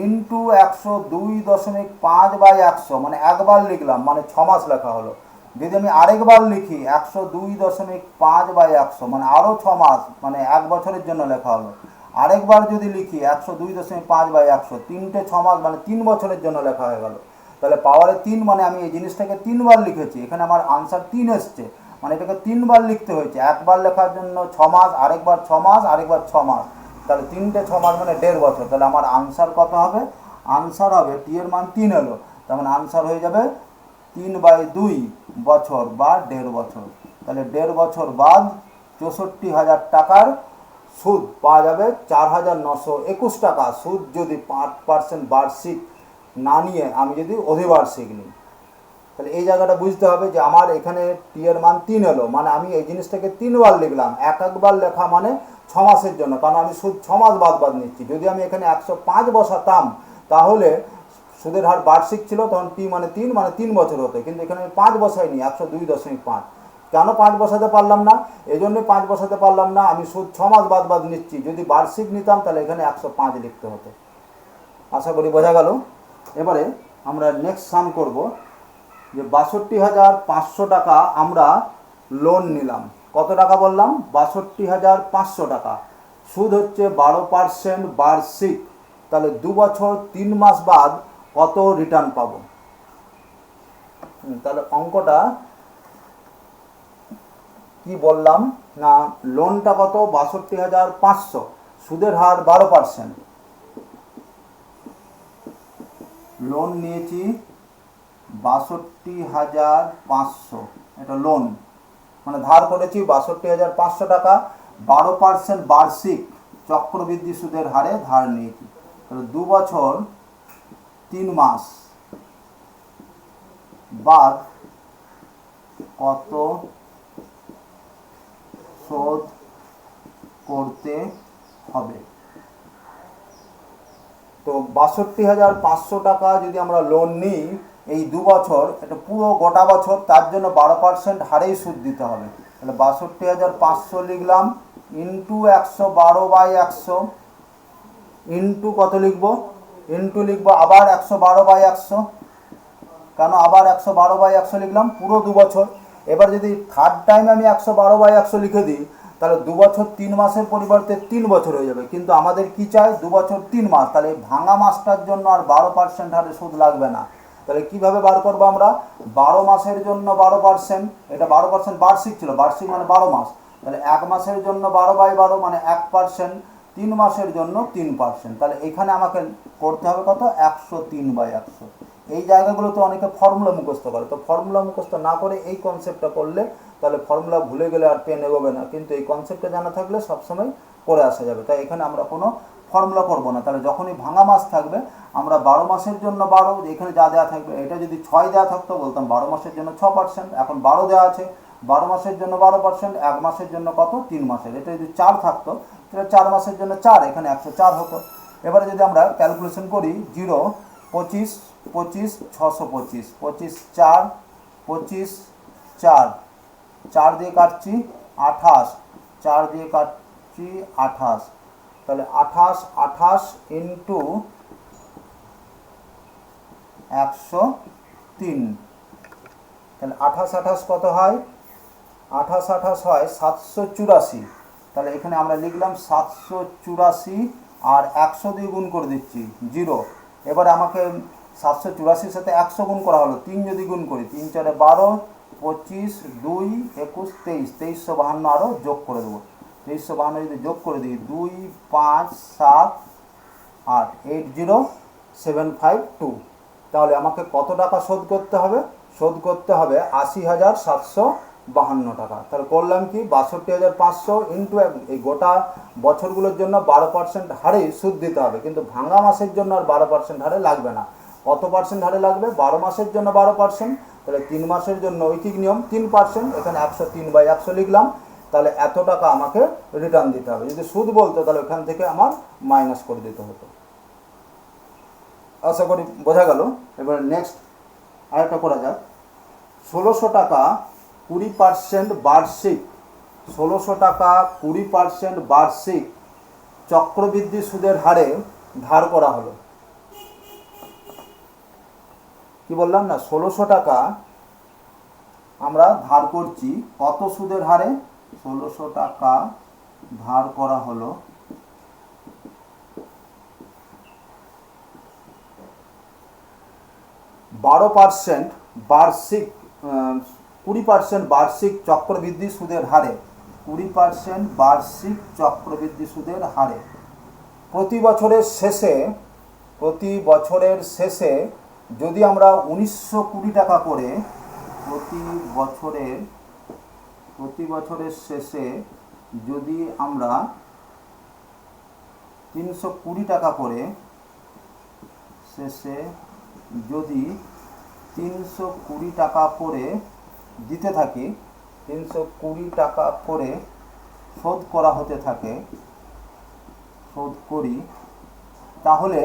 ইন্টু 102.5/100, মানে একবার লিখলাম মানে 6 মাস লেখা হলো। যদি আমি আরেকবার লিখি 102.5/100, মানে আরও 6 মাস, মানে 1 বছরের জন্য লেখা হলো। আরেকবার যদি লিখি 102.5/100, তিনটে 6 মাস মানে 3 বছরের জন্য লেখা হয়ে গেল। তাহলে পাওয়ারে 3, মানে আমি এই জিনিসটাকে 3 বার লিখেছি, এখানে আমার আনসার 3 এসছে, মানে এটাকে 3 বার লিখতে হয়েছে। একবার লেখার জন্য 6 মাস, আরেকবার 6 মাস, আরেকবার 6 মাস, তাহলে 3টে 6 মাস মানে 1.5 বছর। তাহলে আমার আনসার কত হবে? আনসার হবে টি এর মান 3 এলো, তার মানে আনসার হয়ে যাবে 3/2 বছর বা 1.5 বছর। তাহলে 1.5 বছর বাদ 64,000 টাকার সুদ পাওয়া যাবে 4,921 টাকা। সুদ যদি 5% বার্ষিক না নিয়ে আমি যদি অধিবার্ষিক নিই, তাহলে এই জায়গাটা বুঝতে হবে যে আমার এখানে টি এর মান 3 এলো, মানে আমি এই জিনিসটাকে 3 বার লিখলাম। একবার লেখা মানে 6 মাসের জন্য, কারণ আমি সুদ 6 মাস বাদ নিচ্ছি। যদি আমি এখানে 105 বসাতাম তাহলে সুদের হার বার্ষিক ছিল, তখন টি মানে 3, মানে 3 বছর হতো। কিন্তু এখানে আমি 5 বসাইনি, 102.5। কেন 5 বসাতে পারলাম না? এই জন্যই 5 বসাতে পারলাম না, আমি সুদ 6 মাস বাদ নিচ্ছি। যদি বার্ষিক নিতাম তাহলে এখানে 105 লিখতে হতো। আশা করি বোঝা গেল। এবারে আমরা নেক্সট সাম করব যে 62,500 টাকা আমরা লোন নিলাম। কত টাকা বললাম? 62,500 টাকা। সুদ হচ্ছে 12% বার্ষিক। তাহলে 2 বছর 3 মাস বাদ কত রিটার্ন পাবো? তাহলে অঙ্কটা কি বললাম না, লোনটা কত? 62,500, সুদের হার 12%। লোন নিয়েছি 62,500, এটা লোন, মানে ধার করেছি 62,500 টাকা। 12% বার্ষিক চক্রবৃদ্ধি সুদের হারে ধার নিয়েছি। তাহলে 2 বছর 3 মাস বাদ কত শোধ করতে হবে? তো 62,500 টাকা যদি আমরা লোন নিই এই 2 বছর, এটা পুরো গোটা বছর, তার জন্য 12% হারেই সুদ দিতে হবে। তাহলে 62,500 লিখলাম, ইন্টু 112/100, ইন্টু কত লিখবো? ইন্টু লিখবো আবার 112/100। কেন আবার 112/100 লিখলাম? পুরো 2 বছর। এবার যদি থার্ড টাইম আমি 112/100 লিখে দিই তাহলে 2 বছর 3 মাসের পরিবর্তে 3 বছর হয়ে যাবে। কিন্তু আমাদের কি চাই? 2 বছর 3 মাস। তাহলে এই ভাঙা মাসটার জন্য আর 12% হারে সুদ লাগবে না। তাহলে কিভাবে বার করবো আমরা? 12 মাসের জন্য 12%, এটা 12% বার্ষিক ছিল, বার্ষিক মানে 12 মাস। তাহলে 1 মাসের জন্য 12/12 মানে 1%, 3 মাসের জন্য 3%। তাহলে এখানে আমাকে করতে হবে কত? 103/100। এই জায়গাগুলোতে অনেকে ফর্মুলা মুখস্থ করে, তো ফর্মুলা মুখস্থ না করে এই কনসেপ্টটা করলে তাহলে ফর্মুলা ভুলে গেলে আর পেন এগোবে না, কিন্তু এই কনসেপ্টটা জানা থাকলে সবসময় করে আসা যাবে। তাই এখানে আমরা কোনো ফর্মুলা করব না। তাহলে যখনই ভাঙা মাস থাকবে আমরা 12 মাসের জন্য 12, এখানে যা দেওয়া থাকবে, এটা যদি 6 দেওয়া থাকতো বলতাম 12 মাসের জন্য 6%, এখন 12 দেওয়া আছে, 12 মাসের জন্য 12%, 1 মাসের জন্য কত? 3 মাসের। এটা যদি 4 থাকতো তাহলে 4 মাসের জন্য 4, এখানে 104 হতো। এবারে যদি আমরা ক্যালকুলেশন করি, 0, 25, 25, 625, 25, 4, 25, 4, 4 দিয়ে কাটছি 28, 4 দিয়ে কাটছি 28, তাহলে 28 ইন্টু 103, তাহলে 28 কত হয়? 28 হয় 784। তাহলে এখানে আমরা লিখলাম 784 আর 100 দিয়ে গুণ করে দিচ্ছি 0। এবারে আমাকে 784-র সাথে 100 গুণ করা হলো, 3 যদি গুণ করি, 3 4 12, 25, 2, 21, 23, 2352 আরও যোগ করে দেবো। 2352 যদি যোগ করে দিই, 2, 5, 7, 8, 80752। তাহলে আমাকে কত টাকা শোধ করতে হবে? শোধ করতে হবে 80,752 টাকা। তাহলে করলাম কি? 62,500 ইন্টু এই গোটা বছরগুলোর জন্য 12% হারেই সুদ দিতে হবে, কিন্তু ভাঙা মাসের জন্য আর 12% হারে লাগবে না। কত পার্সেন্ট হারে লাগবে? 12 মাসের জন্য 12%, তাহলে 3 মাসের জন্য ঐকিক নিয়ম 3%, এখানে 103/100 লিখলাম। তাহলে এত টাকা আমাকে রিটার্ন দিতে হবে। যদি সুদ বলতো তাহলে ওখান থেকে আমার মাইনাস করে দিতে হতো। আশা করি বোঝা গেল। এবার নেক্সট আরেকটা করা যাক। 1600 টাকা 20% বার্ষিক, 1600 টাকা 20% বার্ষিক চক্রবৃদ্ধি সুদের হারে ধার করা হলো। কি বললাম না 1600 টাকা আমরা ধার করছি কত সুদের হারে? 1600 টাকা ধার করা হলো 12% বার্ষিক 20% বার্ষিক চক্রবৃদ্ধি সুদের হারে, 20% বার্ষিক চক্রবৃদ্ধি সুদের হারে প্রতি বছরের শেষে যদি আমরা 1920 টাকা করে প্রতি বছরের শেষে যদি আমরা 320 টাকা করে যদি 320 টাকা করে দিতে থাকি, 320 টাকা করে শোধ করা হতে থাকে, শোধ করি, তাহলে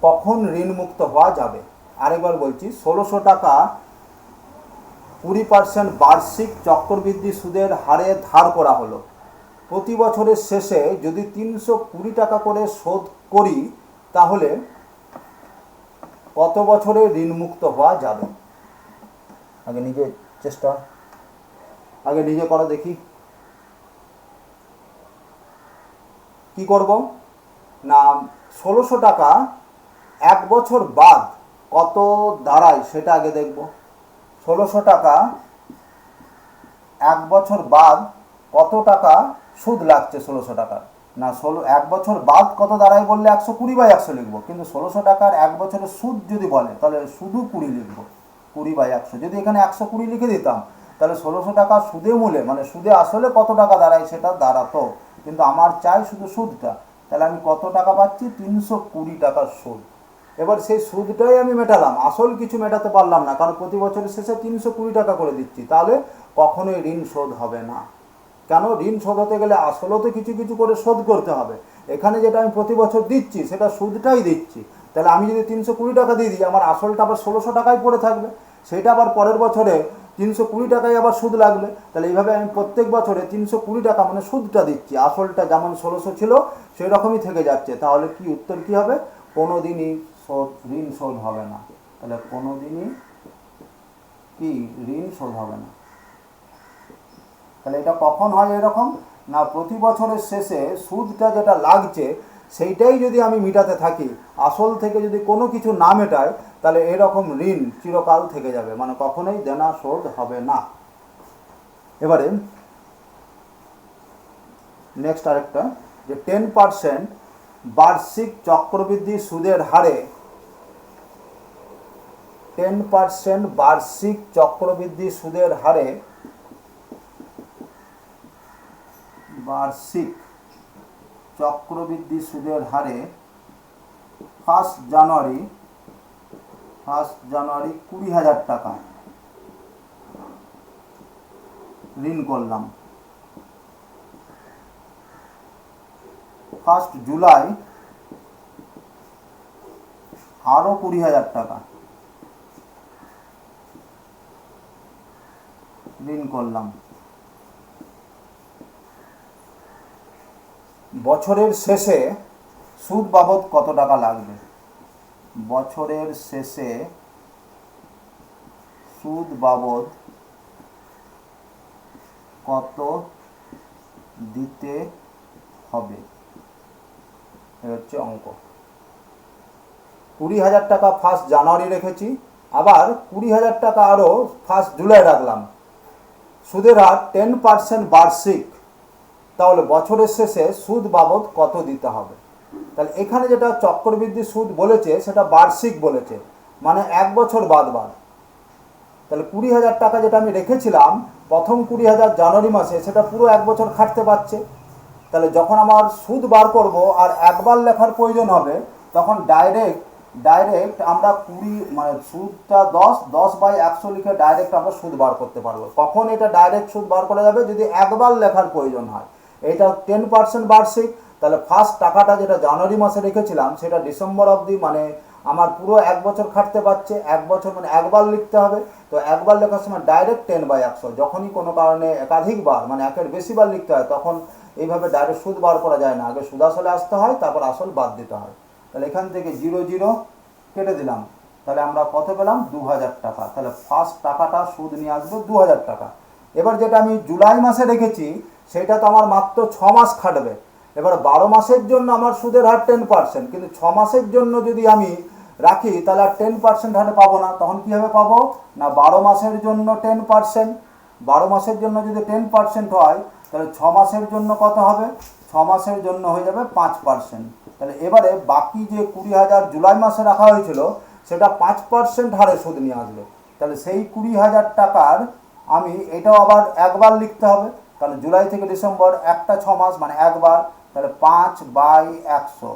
কখন ঋণ মুক্ত হওয়া যাবে? আরেকবার বলছি, 1600 টাকা 20% বার্ষিক চক্রবৃদ্ধি সুদের হারে ধার করা হলো। প্রতি বছরের শেষে যদি 320 টাকা করে শোধ করি, তাহলে কত বছরে ঋণ মুক্ত হওয়া যাবে? আগে নিজে করো দেখি। কি করব না 1600 টাকা 1 বছর বাদ কত দাঁড়ায় সেটা আগে দেখব। 1600 টাকা 1 বছর বাদ কত টাকা সুদ লাগছে 1600 টাকার? না 1 বছর বাদ কত দাঁড়ায় বললে 120/100 লিখবো, কিন্তু 1600 টাকার 1 বছরের সুদ যদি বলে তাহলে শুধু 20 লিখবো, 20/100। যদি এখানে 120 লিখে দিতাম তাহলে 1600 টাকা সুদে মূলে মানে সুদে আসলে কত টাকা দাঁড়ায় সেটা দাঁড়াতো, কিন্তু আমার চাই শুধু সুদটা। তাহলে আমি কত টাকা পাচ্ছি? 320 টাকার সুদ। এবার সেই সুদটাই আমি মেটালাম, আসল কিছু মেটাতে পারলাম না, কারণ প্রতি বছরের শেষে 320 টাকা করে দিচ্ছি, তাহলে কখনোই ঋণ শোধ হবে না। কেন? ঋণ শোধ হতে গেলে আসলও তো কিছু কিছু করে শোধ করতে হবে। এখানে যেটা আমি প্রতি বছর দিচ্ছি সেটা সুদটাই দিচ্ছি, তাহলে আমি যদি 320 টাকা দিয়ে দিই, আমার আসলটা আবার 1600 টাকায় পড়ে থাকবে, সেটা আবার পরের বছরে 320 টাকায় আবার সুদ লাগবে। তাহলে এইভাবে আমি প্রত্যেক বছরে 320 টাকা মানে সুদটা দিচ্ছি, আসলটা যেমন 1600 ছিল সেই রকমই থেকে যাচ্ছে। তাহলে কি উত্তর কি হবে? কোনোদিনই ঋণ শোধ হবে না। তাহলে কোনোদিনই কি ঋণ শোধ হবে না। তাহলে এটা কখন হয় এরকম? না প্রতি বছরের শেষে সুদটা যেটা লাগছে সেইটাই যদি আমি মেটাতে থাকি, আসল থেকে যদি কোনো কিছু না মেটায়, তাহলে এরকম ঋণ চিরকাল থেকে যাবে, মানে কখনোই দেনা শোধ হবে না। এবারে নেক্সট আরেকটা, যে 10% বার্ষিক চক্রবৃদ্ধি সুদের হারে, 10% বার্ষিক চক্রবৃদ্ধি সুদের হারে, বার্ষিক চক্রবৃদ্ধি সুদের হারে 1 জানুয়ারি 20,000 টাকা ঋণ করলাম, 1 জুলাই আরো 20,000 টাকা ঋণ করলাম। বছরের শেষে সুদ বাবদ কত টাকা লাগবে? বছরের শেষে সুদ বাবদ কত দিতে হবে? এ হচ্ছে অঙ্ক। 20,000 টাকা 1 জানুয়ারি রেখেছি, আবার 20,000 টাকা আরও 1 জুলাই রাখলাম। সুদের হার 10% বার্ষিক, তাহলে বছরের শেষে সুদ বাবদ কত দিতে হবে? তাহলে এখানে যেটা চক্রবৃদ্ধি সুদ বলেছে সেটা বার্ষিক বলেছে, মানে 1 বছর বাদ। তাহলে 20,000 টাকা যেটা আমি রেখেছিলাম প্রথম 20,000 জানুয়ারি মাসে, সেটা পুরো 1 বছর খাটতে পারছে। তাহলে যখন আমার সুদ বার করব আর একবার লেখার প্রয়োজন হবে, তখন ডাইরেক্ট আমরা 20 মানে সুদটা 10/100 লিখে ডাইরেক্ট আমরা সুদ বার করতে পারবো। কখন এটা ডাইরেক্ট সুদ বার করা যাবে? যদি একবার লেখার প্রয়োজন হয়। এটা 10% বার্ষিক, তাহলে ফার্স্ট টাকাটা যেটা জানুয়ারি মাসে রেখেছিলাম সেটা ডিসেম্বর অবধি, মানে আমার পুরো 1 বছর খাটতে পারছে। 1 বছর মানে একবার লিখতে হবে, তো একবার লেখার সময় ডাইরেক্ট 10/100। যখনই কোনো কারণে একাধিকবার মানে একের বেশিবার লিখতে হয়, তখন এইভাবে ডাইরেক্ট সুদ বার করা যায় না, আগে সুদ আসলে আসতে হয়, তারপর আসল বাদ দিতে হয়। তাহলে এখান থেকে 0 0 কেটে দিলাম, তাহলে আমরা কত পেলাম 2000 টাকা। তাহলে ফার্স্ট টাকাটা সুদ নিয়ে আসবে 2000 টাকা। এবার যেটা আমি জুলাই মাসে রেখেছি সেটা তো আমার মাত্র 6 মাস খাটবে। এবার 12 মাসের জন্য আমার সুদের হার 10%, কিন্তু 6 মাসের জন্য যদি আমি রাখি তাহলে আর 10% হারে পাবো না। তখন কীভাবে পাবো না, 12 মাসের জন্য 10%, 12 মাসের জন্য যদি 10% হয় তাহলে 6 মাসের জন্য কত হবে, 6 মাসের জন্য হয়ে যাবে 5%। তাহলে এবারে বাকি যে 20,000 জুলাই মাসে রাখা হয়েছিল সেটা 5% হারে সুদ নিয়ে আসবে। তাহলে সেই 20,000 টাকার আমি এটাও আবার একবার লিখতে হবে, তাহলে জুলাই থেকে ডিসেম্বর একটা 6 মাস মানে একবার, তাহলে 5/100।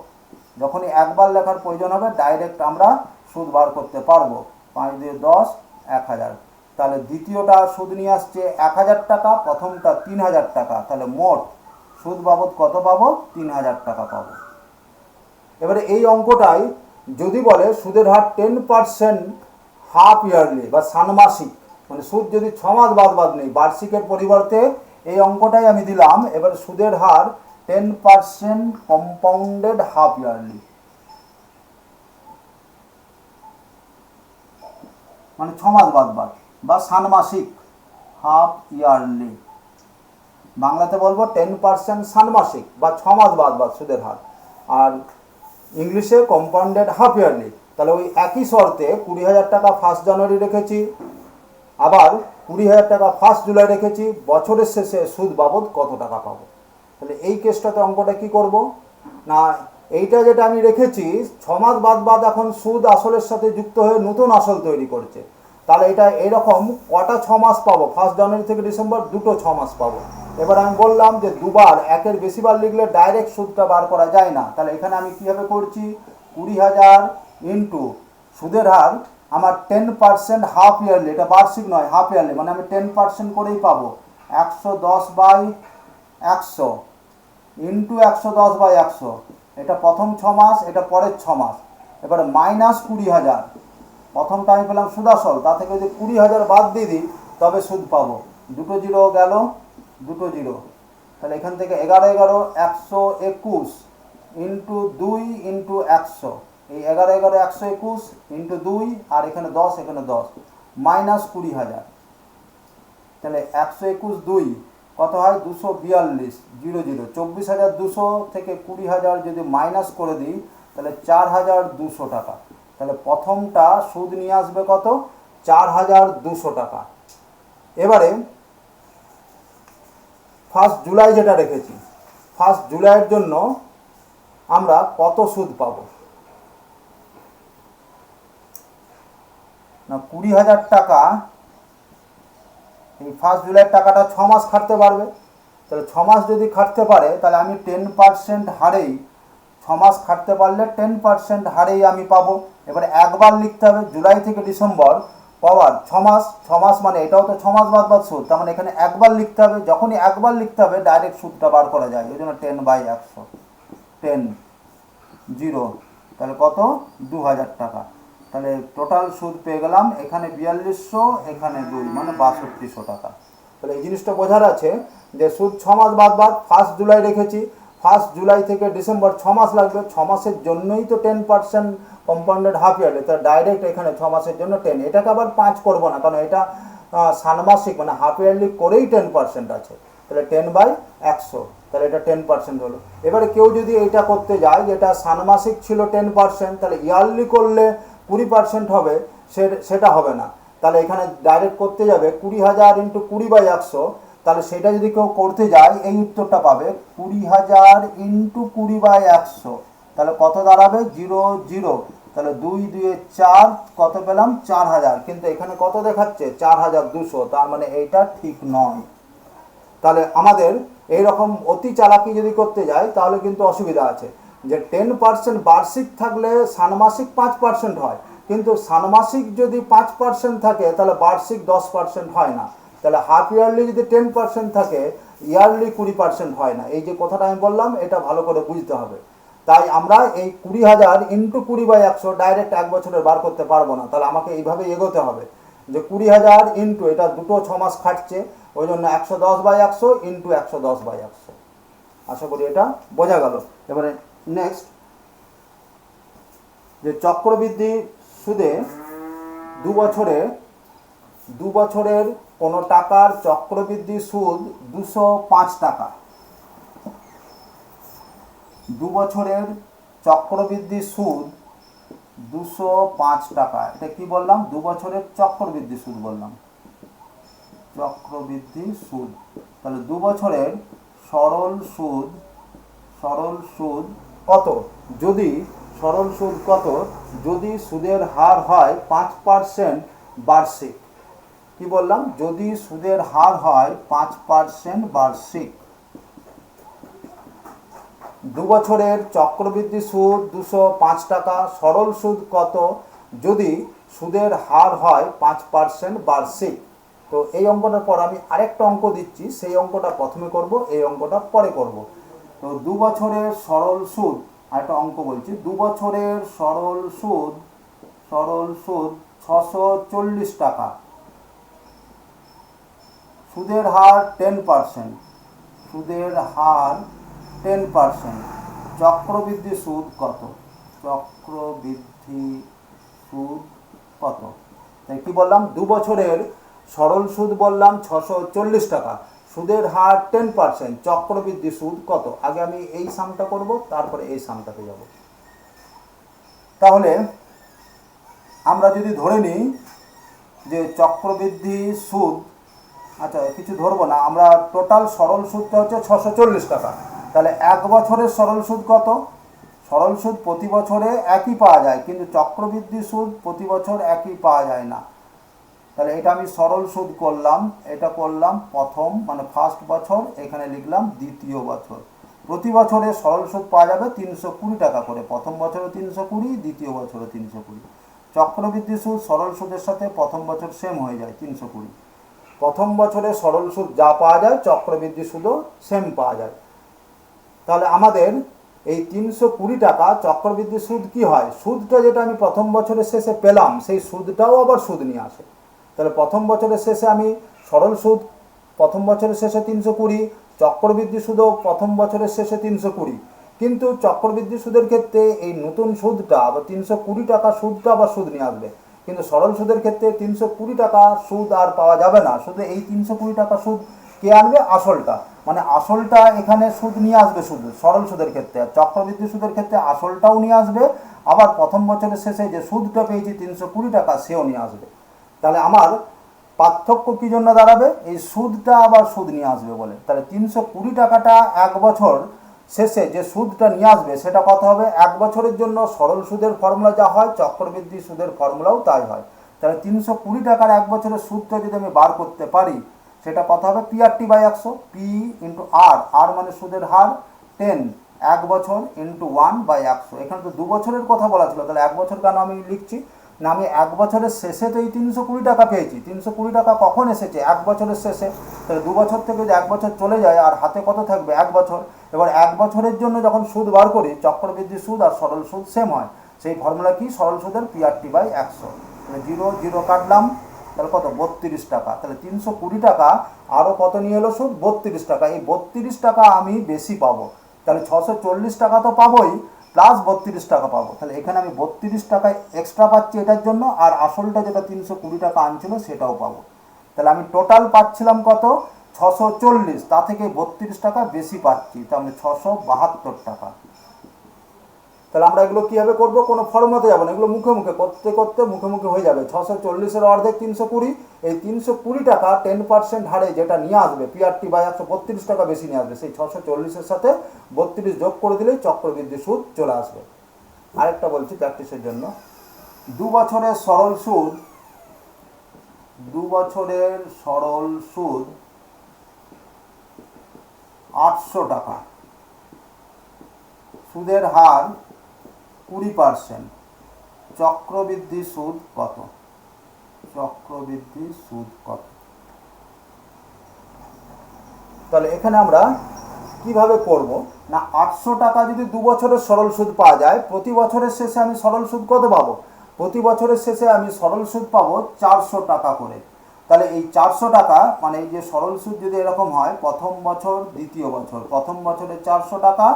যখনই একবার লেখার প্রয়োজন হবে ডাইরেক্ট আমরা সুদ বার করতে পারবো। 5 দিয়ে 10, 1000। তাহলে দ্বিতীয়টা সুদ নিয়ে আসছে 1000 টাকা, প্রথমটা 3000 টাকা। তাহলে মোট সুদ বাবদ কত পাবো, 3000 টাকা পাবো। এবারে এই অঙ্কটাই যদি বলে সুদের হার 10% হাফ ইয়ারলি বা ষান্মাসিক, মানে সুদ যদি 6 মাস বাদ নেই, বার্ষিকের পরিবর্তে এই অঙ্কটাই আমি দিলাম। এবার সুদের হার 10% কম্পাউন্ডেড হাফ ইয়ারলি, মানে 6 মাস বাদ বা ষান্মাসিক হাফ ইয়ারলি। বাংলাতে বলবো 10% ষান্মাসিক বা 6 মাস বাদ সুদের হার, আর ইংলিশে কম্পাউন্ডেড হাফ ইয়ারলি। তাহলে ওই একই শর্তে 20,000 টাকা 1 জানুয়ারি রেখেছি, আবার 20,000 টাকা 1 জুলাই রেখেছি, বছরের শেষে সুদ বাবদ কত টাকা পাবো। তাহলে এই কেসটাতে অঙ্কটা কি করব না, এইটা যেটা আমি রেখেছি 6 মাস বাদ এখন সুদ আসলের সাথে যুক্ত হয়ে নতুন আসল তৈরি করছে। তাহলে এটা এরকম কটা 6 মাস পাবো, 1 জানুয়ারি থেকে ডিসেম্বর দুটো 6 মাস পাবো। এবার আমি বললাম যে দুবার একের বেশিবার লিখলে ডাইরেক্ট সুদটা বার করা যায় না। তাহলে এখানে আমি কীভাবে করছি, 20,000 ইন্টু সুদের হার আমার 10% হাফ ইয়ারলি, এটা বার্ষিক নয় হাফ ইয়ারলি, মানে আমি 10% করেই পাবো। 110/100 ইন্টু 110/100, এটা প্রথম 6 মাস, এটা পরের 6 মাস। এবারে মাইনাস 20,000, প্রথমটা আমি পেলাম সুদ আসল, তা থেকে যদি 20,000 বাদ দিয়ে দিই তবে সুদ পাবো। দুটো জিরো গেল, দুটো জিরো, তাহলে এখান থেকে 11 121 ইন্টু 2 ইন্টু 100, এই 11 121 ইন্টু 2, আর এখানে 10 এখানে 10, মাইনাস 20,000। তাহলে 121 2 কত হয়, 242, 0 0, 24,200 থেকে 20,000 যদি মাইনাস করে দিই তাহলে 4,200 টাকা। তাহলে প্রথমটা সুদ নিয়ে আসবে কত, 4,200 টাকা। এবারে 1 জুলাই যেটা রেখেছি, 1 জুলাইয়ের জন্য আমরা কত সুদ পাবো না, 20,000 টাকা। এই 1 জুলাইয়ের টাকাটা 6 মাস খাটতে পারবে। তাহলে 6 মাস যদি খাটতে পারে তাহলে আমি 10% হারেই, 6 মাস খাটতে পারলে 10% হারেই আমি পাবো। এবারে একবার লিখতে হবে জুলাই থেকে ডিসেম্বর পাওয়ার 6 মাস, 6 মাস মানে এটাও তো 6 মাস বাদ সুদ, তার মানে এখানে একবার লিখতে হবে। যখনই একবার লিখতে হবে ডাইরেক্ট সুদটা বার করা যায়, ওই জন্য 10/100, 10 0, তাহলে কত 2,000 টাকা। তাহলে টোটাল সুদ পেয়ে গেলাম, এখানে 4200, এখানে 2, মানে 6200 টাকা। তাহলে এই জিনিসটা বোঝার আছে যে সুদ 6 মাস বাদ 1 জুলাই রেখেছি, 1 জুলাই থেকে ডিসেম্বর 6 মাস লাগবে, 6 মাসের জন্যই তো 10% কম্পাউন্ডেড হাফ ইয়ারলি, তাহলে ডাইরেক্ট এখানে 6 মাসের জন্য 10, এটাকে আবার 5 করবো না, কারণ এটা ষান্মাসিক মানে হাফ ইয়ারলি করেই 10% আছে। তাহলে 10/100, তাহলে এটা 10% হলো। এবারে কেউ যদি এটা করতে যায় যেটা ষান্মাসিক ছিল 10%, তাহলে ইয়ারলি করলে 20% হবে, সেটা হবে না। তাহলে এখানে ডাইরেক্ট করতে যাবে 20,000 ইন্টু 20/100, তাহলে সেটা যদি কেউ করতে যায় এই উত্তরটা পাবে 20,000 ইন্টু 20/100, তাহলে কত দাঁড়াবে 0 0, তাহলে 2 2 4, কত পেলাম 4,000, কিন্তু এখানে কত দেখাচ্ছে 4,200, তার মানে এইটা ঠিক নয়। তাহলে আমাদের এই রকম অতি চালাকি যদি করতে যাই তাহলে কিন্তু অসুবিধা আছে, যে 10% বার্ষিক থাকলে ষান্মাসিক 5% হয়, কিন্তু ষান্মাসিক যদি 5% থাকে তাহলে বার্ষিক 10% হয় না। তাহলে হাফ ইয়ারলি যদি 10% থাকে ইয়ারলি 20% হয় না। এই যে কথাটা আমি বললাম এটা ভালো করে বুঝতে হবে। তাই আমরা এই 20,000 ইন্টু 20/100 ডাইরেক্ট এক বছরের বার করতে পারবো না, তাহলে আমাকে এইভাবে এগোতে হবে যে 20,000 ইন্টু, এটা দুটো 6 মাস খাটছে, ওই জন্য 110/100 ইন্টু 110/100। আশা করি এটা বোঝা গেল। এবারে নেক্সট যে চক্রবৃদ্ধি সুদে দু বছরের কোনো টাকার চক্রবৃদ্ধি সুদ 205 টাকা। 2 বছরের চক্রবৃদ্ধি সুদ 205 টাকা। এটা কি বললাম? 2 বছরের চক্রবৃদ্ধি সুদ বললাম, চক্রবৃদ্ধি সুদ। তাহলে 2 বছরের সরল সুদ কত? যদি সরল সুদ কত? যদি সুদের হার হয় 5% বার্ষিক। কি বললাম? যদি সুদের হার হয় 5% বার্ষিক। 2 বছরের চক্রবৃদ্ধি সুদ 205 টাকা। সরল সুদ কত? যদি সুদের হার হয় 5% বার্ষিক। তো এই অঙ্কটার পর আমি আরেকটা অঙ্ক দিচ্ছি, সেই অঙ্কটা প্রথমে করব, এই অঙ্কটা পরে করব। তো 2 বছরের সরল সুদ, আরেকটা অঙ্ক বলছি, 2 বছরের সরল সুদ 640 টাকা। সুদের হার 10%, সুদের হার 10%। চক্রবৃদ্ধি সুদ কত? চক্রবৃদ্ধি সুদ কত? তাই কি বললাম? 2 বছরের সরল সুদ বললাম 640 টাকা, সুদের হার 10%, চক্রবৃদ্ধি সুদ কত? আগে আমি এই সামটা করব, তারপরে এই সামটাতে যাব। তাহলে আমরা যদি ধরে নিই যে চক্রবৃদ্ধি সুদ, আচ্ছা কিছু ধরবো না, আমরা টোটাল সরল সুদটা হচ্ছে 640 টাকা। তাহলে 1 বছরের সরল সুদ কত? সরল সুদ প্রতি বছরে একই পাওয়া যায়, কিন্তু চক্রবৃদ্ধি সুদ প্রতি বছর একই পাওয়া যায় না। তাহলে এটা আমি সরল সুদ করলাম, এটা করলাম প্রথম মানে ফার্স্ট বছর, এখানে লিখলাম দ্বিতীয় বছর। প্রতি বছরে সরল সুদ পাওয়া যাবে 320 টাকা করে, প্রথম বছরে 320, দ্বিতীয় বছরে 320। চক্রবৃদ্ধি সুদ সরল সুদের সাথে প্রথম বছর সেম হয়ে যায় 320। প্রথম বছরে সরল সুদ যা পাওয়া যায় চক্রবৃদ্ধি সুদও সেম পাওয়া যায়। তাহলে আমাদের এই 320 টাকা চক্রবৃদ্ধি সুদ কি হয়? সুদটা যেটা আমি প্রথম বছরের শেষে পেলাম সেই সুদটাও আবার সুদ নিয়ে আসে। তাহলে প্রথম বছরের শেষে আমি সরল সুদ প্রথম বছরের শেষে 320, চক্রবৃদ্ধি সুদও প্রথম বছরের শেষে 320। কিন্তু চক্রবৃদ্ধি সুদের ক্ষেত্রে এই নতুন সুদটা আবার 320 টাকা সুদটা আবার সুদ নিয়ে আসবে। কিন্তু সরল সুদের ক্ষেত্রে 320 টাকা সুদ আর পাওয়া যাবে না, শুধু এই 320 টাকা সুদ কে আনবে? আসলটা, মানে আসলটা এখানে সুদ নিয়ে আসবে শুধু সরল সুদের ক্ষেত্রে। আর চক্রবৃদ্ধি সুদের ক্ষেত্রে আসলটাও নিয়ে আসবে, আবার প্রথম বছরের শেষে যে সুদটা পেয়েছি 320 টাকা সেও নিয়ে আসবে। তাহলে আমার পার্থক্য কী জন্য দাঁড়াবে? এই সুদটা আবার সুদ নিয়ে আসবে বলে। তাহলে 320 টাকাটা 1 বছর শেষে যে সুদটা নিয়ে আসবে সেটা কত হবে? 1 বছরের জন্য সরল সুদের ফর্মুলা যা হয় চক্রবৃদ্ধি সুদের ফর্মুলাও তাই হয়। তাহলে 320 টাকার 1 বছরের সুদটা যদি আমি বার করতে পারি সেটা কত হবে? PRT/100, P ইন্টু আর, আর মানে সুদের হার 10, 1 বছর ইন্টু 1/100। এখানে তো 2 বছরের কথা বলা ছিল, তাহলে 1 বছর কেন আমি লিখছি না? আমি 1 বছরের শেষে তো এই 320 টাকা পেয়েছি। 320 টাকা কখন এসেছে? 1 বছরের শেষে। তাহলে 2 বছর থেকে যদি 1 বছর চলে যায় আর হাতে কত থাকবে? 1 বছর। এবার 1 বছরের জন্য যখন সুদ বার করি চক্রবৃদ্ধি সুদ আর সরল সুদ সেম হয়। সেই ফর্মুলা কি? সরল সুদের PRT/100। তাহলে 0 0 কাটলাম, তাহলে কত? 32 টাকা। তাহলে 320 টাকা আরও কত নিয়ে এলো সুদ? 32 টাকা। এই 32 টাকা আমি বেশি পাবো। তাহলে 640 টাকা তো পাবোই, প্লাস 32 টাকা পাবো। তাহলে এখানে আমি 32 টাকা এক্সট্রা পাচ্ছি এটার জন্য, আর আসলটা যেটা 320 টাকা আনছিল সেটাও পাবো। তাহলে আমি টোটাল পাচ্ছিলাম কত? 640, তা থেকে 32 টাকা বেশি পাচ্ছি, তাহলে 672 টাকা। তাহলে আমরা এগুলো কীভাবে করবো? কোনো ফর্মুলাতে যাবো না, এগুলো মুখে মুখে করতে করতে মুখে মুখে হয়ে যাবে। 640-এর অর্ধেক 320, এই 320 টাকা 10% হারে যেটা নিয়ে আসবে PRT/100, 32 টাকা বেশি নিয়ে আসবে, সেই 640-এর সাথে 32 যোগ করে দিলেই চক্রবৃদ্ধি সুদ চলে আসবে। আরেকটা বলছি প্র্যাকটিসের জন্য, 2 বছরের সরল সুদ 2 বছরের সরল সুদ 800 টাকা, সুদের হার 20%, চক্রবৃদ্ধি সুদ কত? চক্রবৃদ্ধি সুদ কত? তাহলে এখানে আমরা কিভাবে করব না, 800 টাকা যদি 2 বছরের সরল সুদ পাওয়া যায়, প্রতি বছরের শেষে আমি সরল সুদ কত পাবো? প্রতি বছরের শেষে আমি সরল সুদ পাবো 400 টাকা করে। তাহলে এই 400 টাকা মানে এই যে সরল সুদ যদি এরকম হয়, প্রথম বছর দ্বিতীয় বছর, প্রথম বছরে 400 টাকা,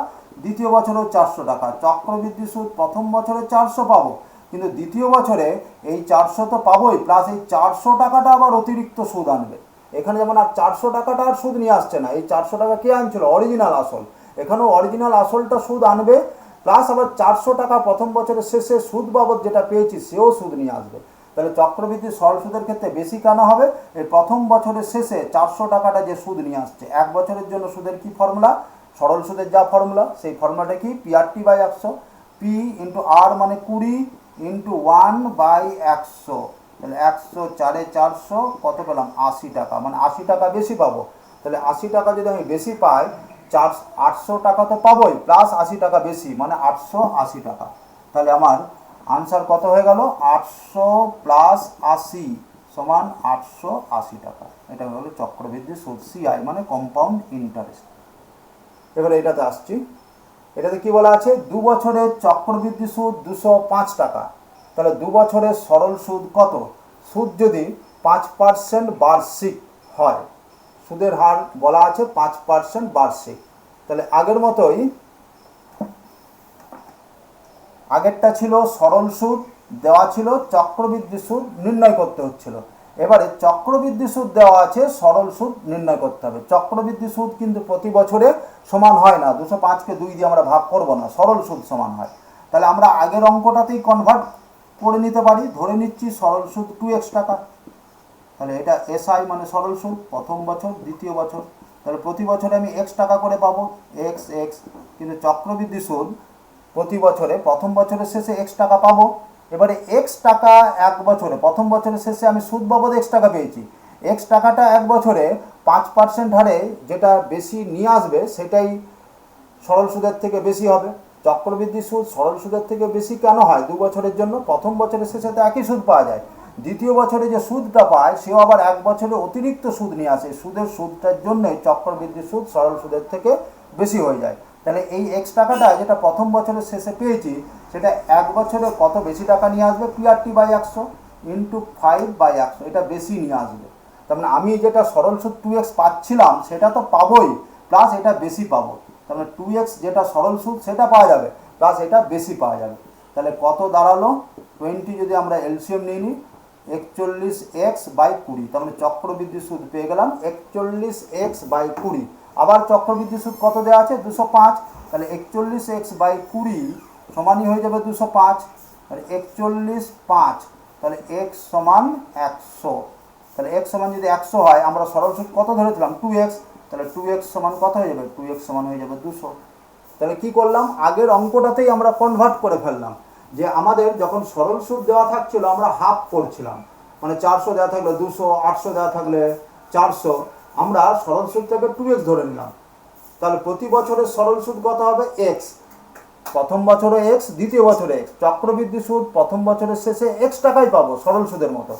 দ্বিতীয় বছরেও 400 টাকা। চক্রবৃদ্ধি সুদ প্রথম বছরে 400 পাবো, কিন্তু দ্বিতীয় বছরে এই 400 তো পাবোই, প্লাস এই 400 টাকাটা আবার অতিরিক্ত সুদ আনবে। এখানে যেমন আর 400 টাকাটা আর সুদ নিয়ে আসছে না, এই 400 টাকা কে আনছিল? অরিজিনাল আসল। এখানেও অরিজিনাল আসলটা সুদ আনবে, প্লাস আবার 400 টাকা প্রথম বছরের শেষে সুদ বাবদ যেটা পেয়েছি সেও সুদ নিয়ে আসবে। তাহলে চক্রবৃদ্ধি সরল সুদের ক্ষেত্রে বেশি কেন হবে? এই প্রথম বছরের শেষে 400 টাকাটা যে সুদ নিয়ে আসছে। এক বছরের জন্য সুদের কি ফর্মুলা? সরল সুদের যা ফর্মুলা, সেই ফর্মুলাটা কি? PRT/100। পি ইন্টু আর মানে 20 ইন্টু 1/100। তাহলে 100 4 400 কত পেলাম? 80 টাকা, মানে 80 টাকা বেশি পাবো। তাহলে 80 টাকা যদি আমি বেশি পাই, 800 টাকা তো পাবোই, প্লাস 80 টাকা বেশি, মানে 880 টাকা। তাহলে আমার আনসার কত হয়ে গেল? 800 প্লাস 80 সমান 880 টাকা। এটা হলো চক্রবৃদ্ধি সুদ, CI মানে কম্পাউন্ড ইন্টারেস্ট। এবারে এটাতে আসছি। এটাতে কি বলা আছে? 2 বছরের চক্রবৃদ্ধি সুদ 205 টাকা। তাহলে 2 বছরের সরল সুদ কত? সুদ যদি 5% বার্ষিক হয়, সুদের হার বলা আছে 5% বার্ষিক, তাহলে আগের মতোই, আগেরটা ছিল সরল সুদ, দেওয়া ছিল চক্রবৃদ্ধি সুদ নির্ণয় করতে হচ্ছিল। এবারে চক্রবৃদ্ধি সুদ দেওয়া আছে, সরল সুদ নির্ণয় করতে হবে। চক্রবৃদ্ধি সুদ কিন্তু প্রতি বছরে সমান হয় না, 205কে 2 দিয়ে আমরা ভাগ করব না, সরল সুদ সমান হয়। তাহলে আমরা আগের অঙ্কটাতেই কনভার্ট করে নিতে পারি, ধরে নিচ্ছি সরল সুদ 2x টাকা। তাহলে এটা SI মানে সরল সুদ, প্রথম বছর দ্বিতীয় বছর, তাহলে প্রতি বছরে আমি x টাকা করে পাবো, x। কিন্তু চক্রবৃদ্ধি সুদ প্রতি বছরে প্রথম বছরের শেষে x টাকা পাবো। এবারে x টাকা এক বছরে, প্রথম বছরের শেষে আমি সুদ বাবদ x টাকা পেয়েছি, x টাকাটা এক বছরে 5% হারে যেটা বেশি নিয়ে আসবে সেটাই সরল সুদের থেকে বেশি হবে। চক্রবৃদ্ধি সুদ সরল সুদের থেকে বেশি কেন হয়? 2 বছরের জন্য, প্রথম বছরের শেষে তো একই সুদ পাওয়া যায়, দ্বিতীয় বছরে যে সুদটা পায় সেও আবার এক বছরে অতিরিক্ত সুদ নিয়ে আসে, সুদের সুদটার জন্যই চক্রবৃদ্ধি সুদ সরল সুদের থেকে বেশি হয়ে যায়। তাহলে এই x টাকাটা যেটা প্রথম বছরের শেষে পেয়েছি, সেটা এক বছরে কত বেশি টাকা নিয়ে আসবে? PRT/100 ইন্টু 5/100, এটা বেশি নিয়ে আসবে। তার মানে আমি যেটা সরল সুদ 2x পাচ্ছিলাম সেটা তো পাবোই, প্লাস এটা বেশি পাবো। তার মানে 2x যেটা সরল সুদ সেটা পাওয়া যাবে, প্লাস এটা বেশি পাওয়া যাবে। তাহলে কত দাঁড়ালো? 20 যদি আমরা এলসিএম নিয়ে নিই, 41x/20, তার মানে চক্রবৃদ্ধি সুদ পেয়ে গেলাম 41x/20। আবার চক্রবৃদ্ধি সুদ কত দেওয়া আছে? 205। তাহলে 41x/20 সমানই হয়ে যাবে 205, তাহলে 41/5, তাহলে x সমান 100। তাহলে x সমান যদি 100 হয়, আমরা সরল সুদ কত ধরেছিলাম? 2x, তাহলে 2x সমান কত হয়ে যাবে? 2x সমান হয়ে যাবে 200। তাহলে কি করলাম? আগের অঙ্কটাতেই আমরা কনভার্ট করে ফেললাম, যে আমাদের যখন সরল সুদ দেওয়া থাকছিল আমরা হাফ করছিলাম, মানে 400 দেওয়া থাকলে 200, 800 দেওয়া থাকলে 400, আমরা সরল সুদটাকে 2x ধরে নিলাম। তাহলে প্রতি বছরের সরল সুদ কত হবে? x, প্রথম বছরে x, দ্বিতীয় বছরে x। চক্রবৃদ্ধি সুদ প্রথম বছরের শেষে x টাকাই পাবো সরল সুদের মতো,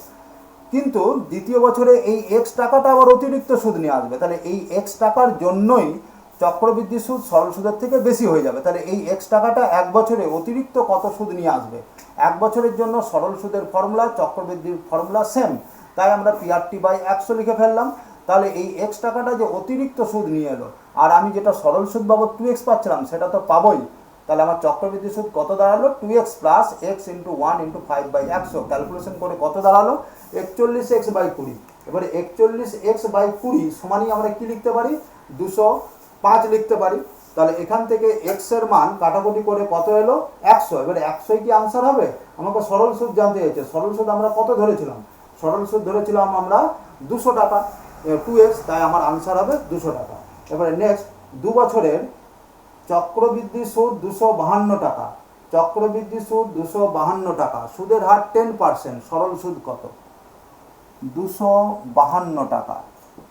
কিন্তু দ্বিতীয় বছরে এই x টাকাটা আবার অতিরিক্ত সুদ নিয়ে আসবে। তাহলে এই x টাকার জন্যই চক্রবৃদ্ধি সুদ সরল সুদের থেকে বেশি হয়ে যাবে। তাহলে এই x টাকাটা এক বছরে অতিরিক্ত কত সুদ নিয়ে আসবে? এক বছরের জন্য সরল সুদের ফর্মুলা, চক্রবৃদ্ধির ফর্মুলা সেম, তাই আমরা PRT/100 লিখে ফেললাম। তাহলে এই x টাকাটা যে অতিরিক্ত সুদ নিয়ে এলো, আর আমি যেটা সরল সুদ বাবদ 2x পাচ্ছিলাম সেটা তো পাবোই। তাহলে আমার চক্রবৃদ্ধি সুদ কত দাঁড়ালো? 2x plus x into 1 into 5/100, calculation করে কত দাঁড়ালো? 41x/20। এবারে 41x/20 সমানই আমরা কি লিখতে পারি? 205 লিখতে পারি। তাহলে এখান থেকে x এর মান কাটাকুটি করে কত এলো? 100। এবারে 100 কি আনসার হবে? আমাকে সরল সুদ জানতে চাইছে। সরল সুদ আমরা কত ধরেছিলাম? সরল সুদ ধরেছিলাম আমরা 200 টাকা, 2x, তাই আমার আনসার হবে 200 টাকা। এবারে নেক্সট, 2 বছরের চক্রবৃদ্ধি সুদ 252 টাকা। চক্রবৃদ্ধি সুদ 252 টাকা, সুদের হার 10%, সরল সুদ কত? 252 টাকা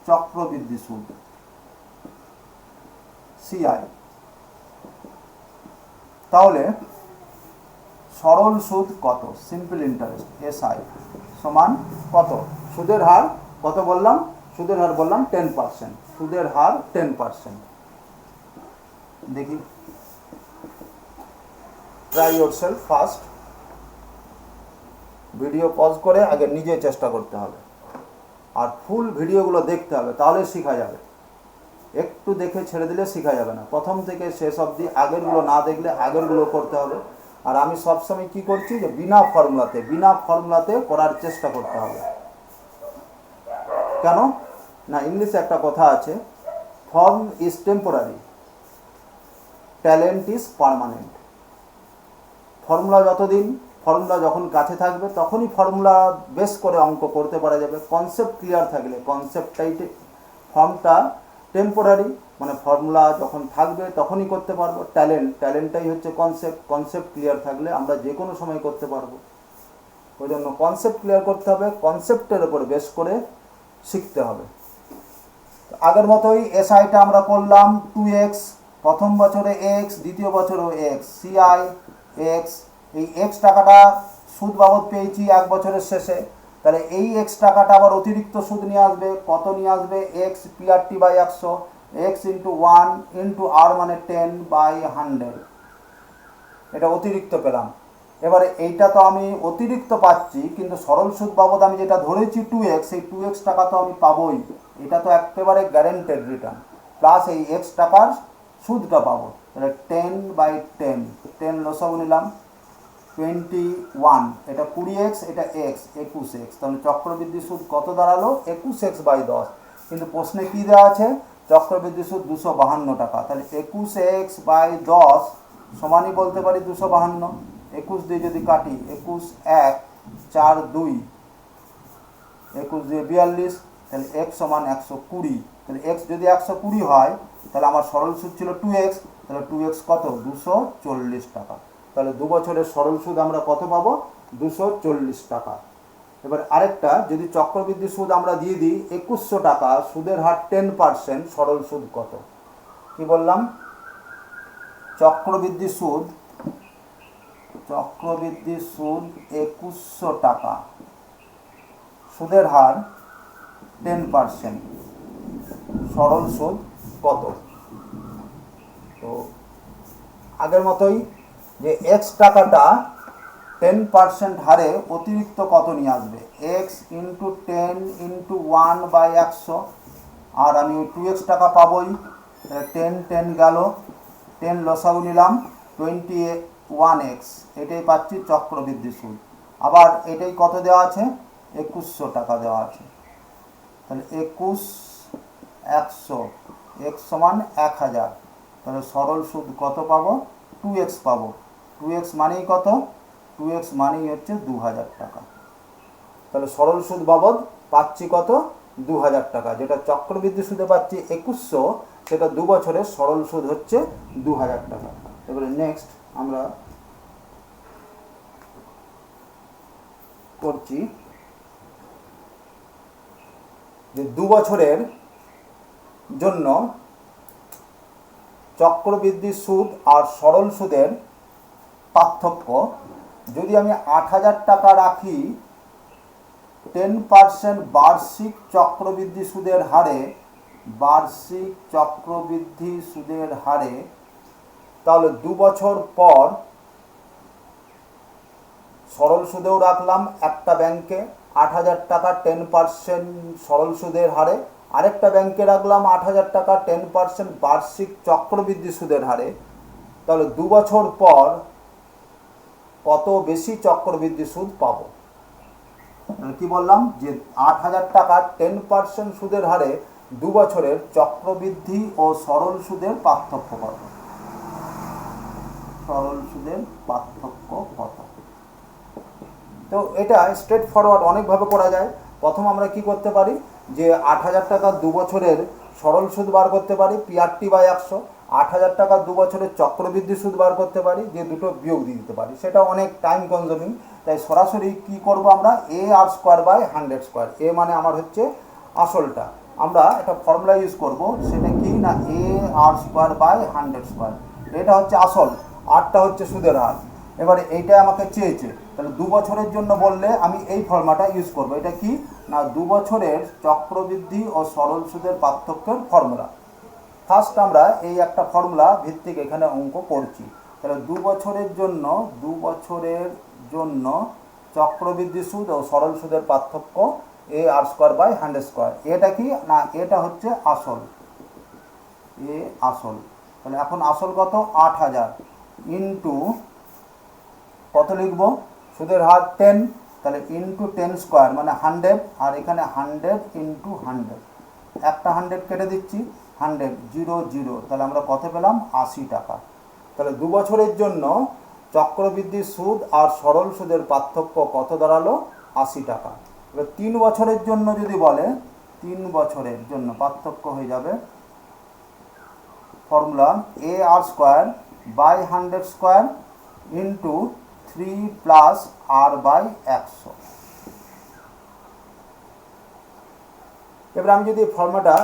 চক্রবৃদ্ধি সুদ, CI। তাহলে সরল সুদ কত? সিম্পল ইন্টারেস্ট, SI সমান কত? সুদের হার কত বললাম? সুদের হার বললাম 10%, সুদের হার 10%। দেখি, try yourself first. Video pause করে আগে নিজে চেষ্টা করতে হবে। আর ফুল ভিডিওগুলো দেখতে হবে, তাহলে শেখা যাবে। একটু দেখে ছেড়ে দিলে শেখা যাবে না। প্রথম থেকে শেষ অবধি আগেরগুলো না দেখলে আগেরগুলো করতে হবে। আর আমি সবসময় কি করছি, যে বিনা ফর্মুলাতে করার চেষ্টা করতে হবে। কেন না, ইংলিশে একটা কথা আছে, form is temporary, talent is permanent. Formula যখন কাছে থাকবে তখনই ফর্মুলা বেস করে অঙ্ক করতে পারা যাবে। কনসেপ্ট ক্লিয়ার থাকলে, ফর্মটা টেম্পোরারি, মানে ফর্মুলা যখন থাকবে তখনই করতে পারবো। ট্যালেন্টটাই হচ্ছে কনসেপ্ট ক্লিয়ার থাকলে আমরা যে কোনো সময় করতে পারবো। ওই জন্য কনসেপ্ট ক্লিয়ার করতে হবে, কনসেপ্টের উপর বেস করে শিখতে হবে। আগের মতোই এসআইটা আমরা করলাম 2x, প্রথম বছরে x, দ্বিতীয় বছরেও x, সিআই x। এই x টাকাটা সুদ বাবদ পেয়েছি এক বছরের শেষে, তাহলে এই x টাকাটা আবার অতিরিক্ত সুদ নিয়ে আসবে। কত নিয়ে আসবে? x PRT/100, x × 1 × r মানে 10/100, এটা অতিরিক্ত পেলাম। এবারে এইটা তো আমি অতিরিক্ত পাচ্ছি, কিন্তু সরল সুদ বাবদ আমি যেটা ধরেছি 2x, সেই 2x টাকা তো আমি পাবোই। এটা তো একেবারে গ্যারেন্টেড রিটার্ন, প্লাস এই x টাকার সুদটা পাবো। তাহলে 10/10, 10 লসাগু নিলাম, 21, এটা 20x, এটা x 21x। তাহলে চক্রবৃদ্ধি সুদ কত দাঁড়ালো? 21x/10। কিন্তু প্রশ্নে কি দেওয়া আছে? চক্রবৃদ্ধি সুদ 252 টাকা। তাহলে 21x/10 সমানই বলতে পারি 252। 21 দিয়ে যদি কাটি, 21 1 4 2, 21 দিয়ে 42, তাহলে x সমান 120। তাহলে x যদি 120 হয়, তাহলে আমার সরল সুদ ছিল 2x, তাহলে 2x কত? 240 টাকা। তাহলে 2 বছরের সরল সুদ আমরা কত পাবো? 240 টাকা। এবার আরেকটা, যদি চক্রবৃদ্ধি সুদ আমরা দিয়ে দিই 2100 টাকা, সুদের হার 10%, সরল সুদ কত? কি বললাম? চক্রবৃদ্ধি সুদ 2100 টাকা, সুদের হার 10%, সরল সুদ কত? তো আগের মতোই, যে x টাকাটা 10% হারে অতিরিক্ত কত নিয়ে আসবে? x × 10 × 1/100, আর আমি 2x টাকা পাবোই। 10 10 গেল, 10 লসাগু নিলাম, 21x, এটাই পাচ্ছি চক্রবৃদ্ধি সুদ। আবার এটাই কত দেওয়া আছে? 2100 টাকা দেওয়া আছে। তাহলে 21 100, x সমান 1000। তাহলে সরল সুদ কত পাবো? 2x পাবো। 2x মানেই কত? 2x মানেই হচ্ছে 2000 টাকা। তাহলে সরল সুদ বাবদ পাচ্ছি কত? 2000 টাকা। যেটা চক্রবৃদ্ধি সুদে পাচ্ছি 2100, সেটা 2 বছরের সরল সুদ হচ্ছে 2000 টাকা। এবারে নেক্সট আমরা করছি যে 2 বছরের জন্য চক্রবৃদ্ধি সুদ আর সরল সুদের পার্থক্য। যদি আমি 8000 টাকা রাখি 10% বার্ষিক চক্রবৃদ্ধি সুদের হারে, তাহলে 2 বছর পর সরল সুদেও রাখলাম একটা ব্যাংকে 8000 টাকা 10% সরল সুদের হারে, আরেকটা ব্যাংকে রাখলাম 8000 টাকা 10% বার্ষিক চক্রবৃদ্ধি সুদের হারে। তাহলে 2 বছর পর কত বেশি চক্রবৃদ্ধি সুদ পাবো? কি বললাম? যে 8000 টাকা 10% সুদের হারে 2 বছরের চক্রবৃদ্ধি ও সরল সুদের পার্থক্য কত? সরল সুদের পার্থক্য কত? তো এটা স্ট্রেট ফরওয়ার্ড অনেকভাবে করা যায়। প্রথম আমরা কি করতে পারি, যে 8000 টাকা 2 বছরের সরল সুদ বার করতে পারি, PRT/100। 8000 টাকা 2 বছরের চক্রবৃদ্ধি সুদ বার করতে পারি, যে দুটো বিয়োগ দিয়ে দিতে পারি। সেটা অনেক টাইম কনজিউমিং, তাই সরাসরি কি করব আমরা? AR²/100²। এ মানে আমার হচ্ছে আসলটা। আমরা একটা ফর্মুলা ইউজ করব, সেটা কি না AR²/100²। এটা হচ্ছে আসল, আরটা হচ্ছে সুদের হার। এবারে এইটা আমাকে চেয়েছে, তাহলে 2 বছরের জন্য বললে আমি এই ফর্মুলাটা ইউজ করব। এটা কি না 2 বছরের চক্রবৃদ্ধি ও সরল সুদের পার্থক্যের ফর্মুলা। ফার্স্ট আমরা এই একটা ফর্মুলা ভিত্তিক এখানে অঙ্ক করছি। তাহলে 2 বছরের জন্য চক্রবৃদ্ধি সুদ ও সরল সুদের পার্থক্য এ আর স্কোয়ার বাই 100 স্কোয়ার। এটা কি না, এটা হচ্ছে আসল, এ আসল। তাহলে এখন আসল কত, 8000 ইন্টু কত লিখব, সুদের হার 10, তাহলে ইন্টু 10 স্কোয়ার মানে 100, আর এখানে 100 ইন্টু 100, একটা 100 কেটে দিচ্ছি, 100 0 0, তাহলে আমরা কত পেলাম, 80 টাকা। তাহলে 2 বছরের জন্য চক্রবৃদ্ধি সুদ আর সরল সুদের পার্থক্য কত দাঁড়ালো, 80 টাকা। এবার 3 বছরের জন্য যদি বলে, 3 বছরের জন্য পার্থক্য হয়ে যাবে, ফর্মুলা এ R square by 100 square into 3 plus R by 100। এবার আমি যদি ফর্মুলাটা,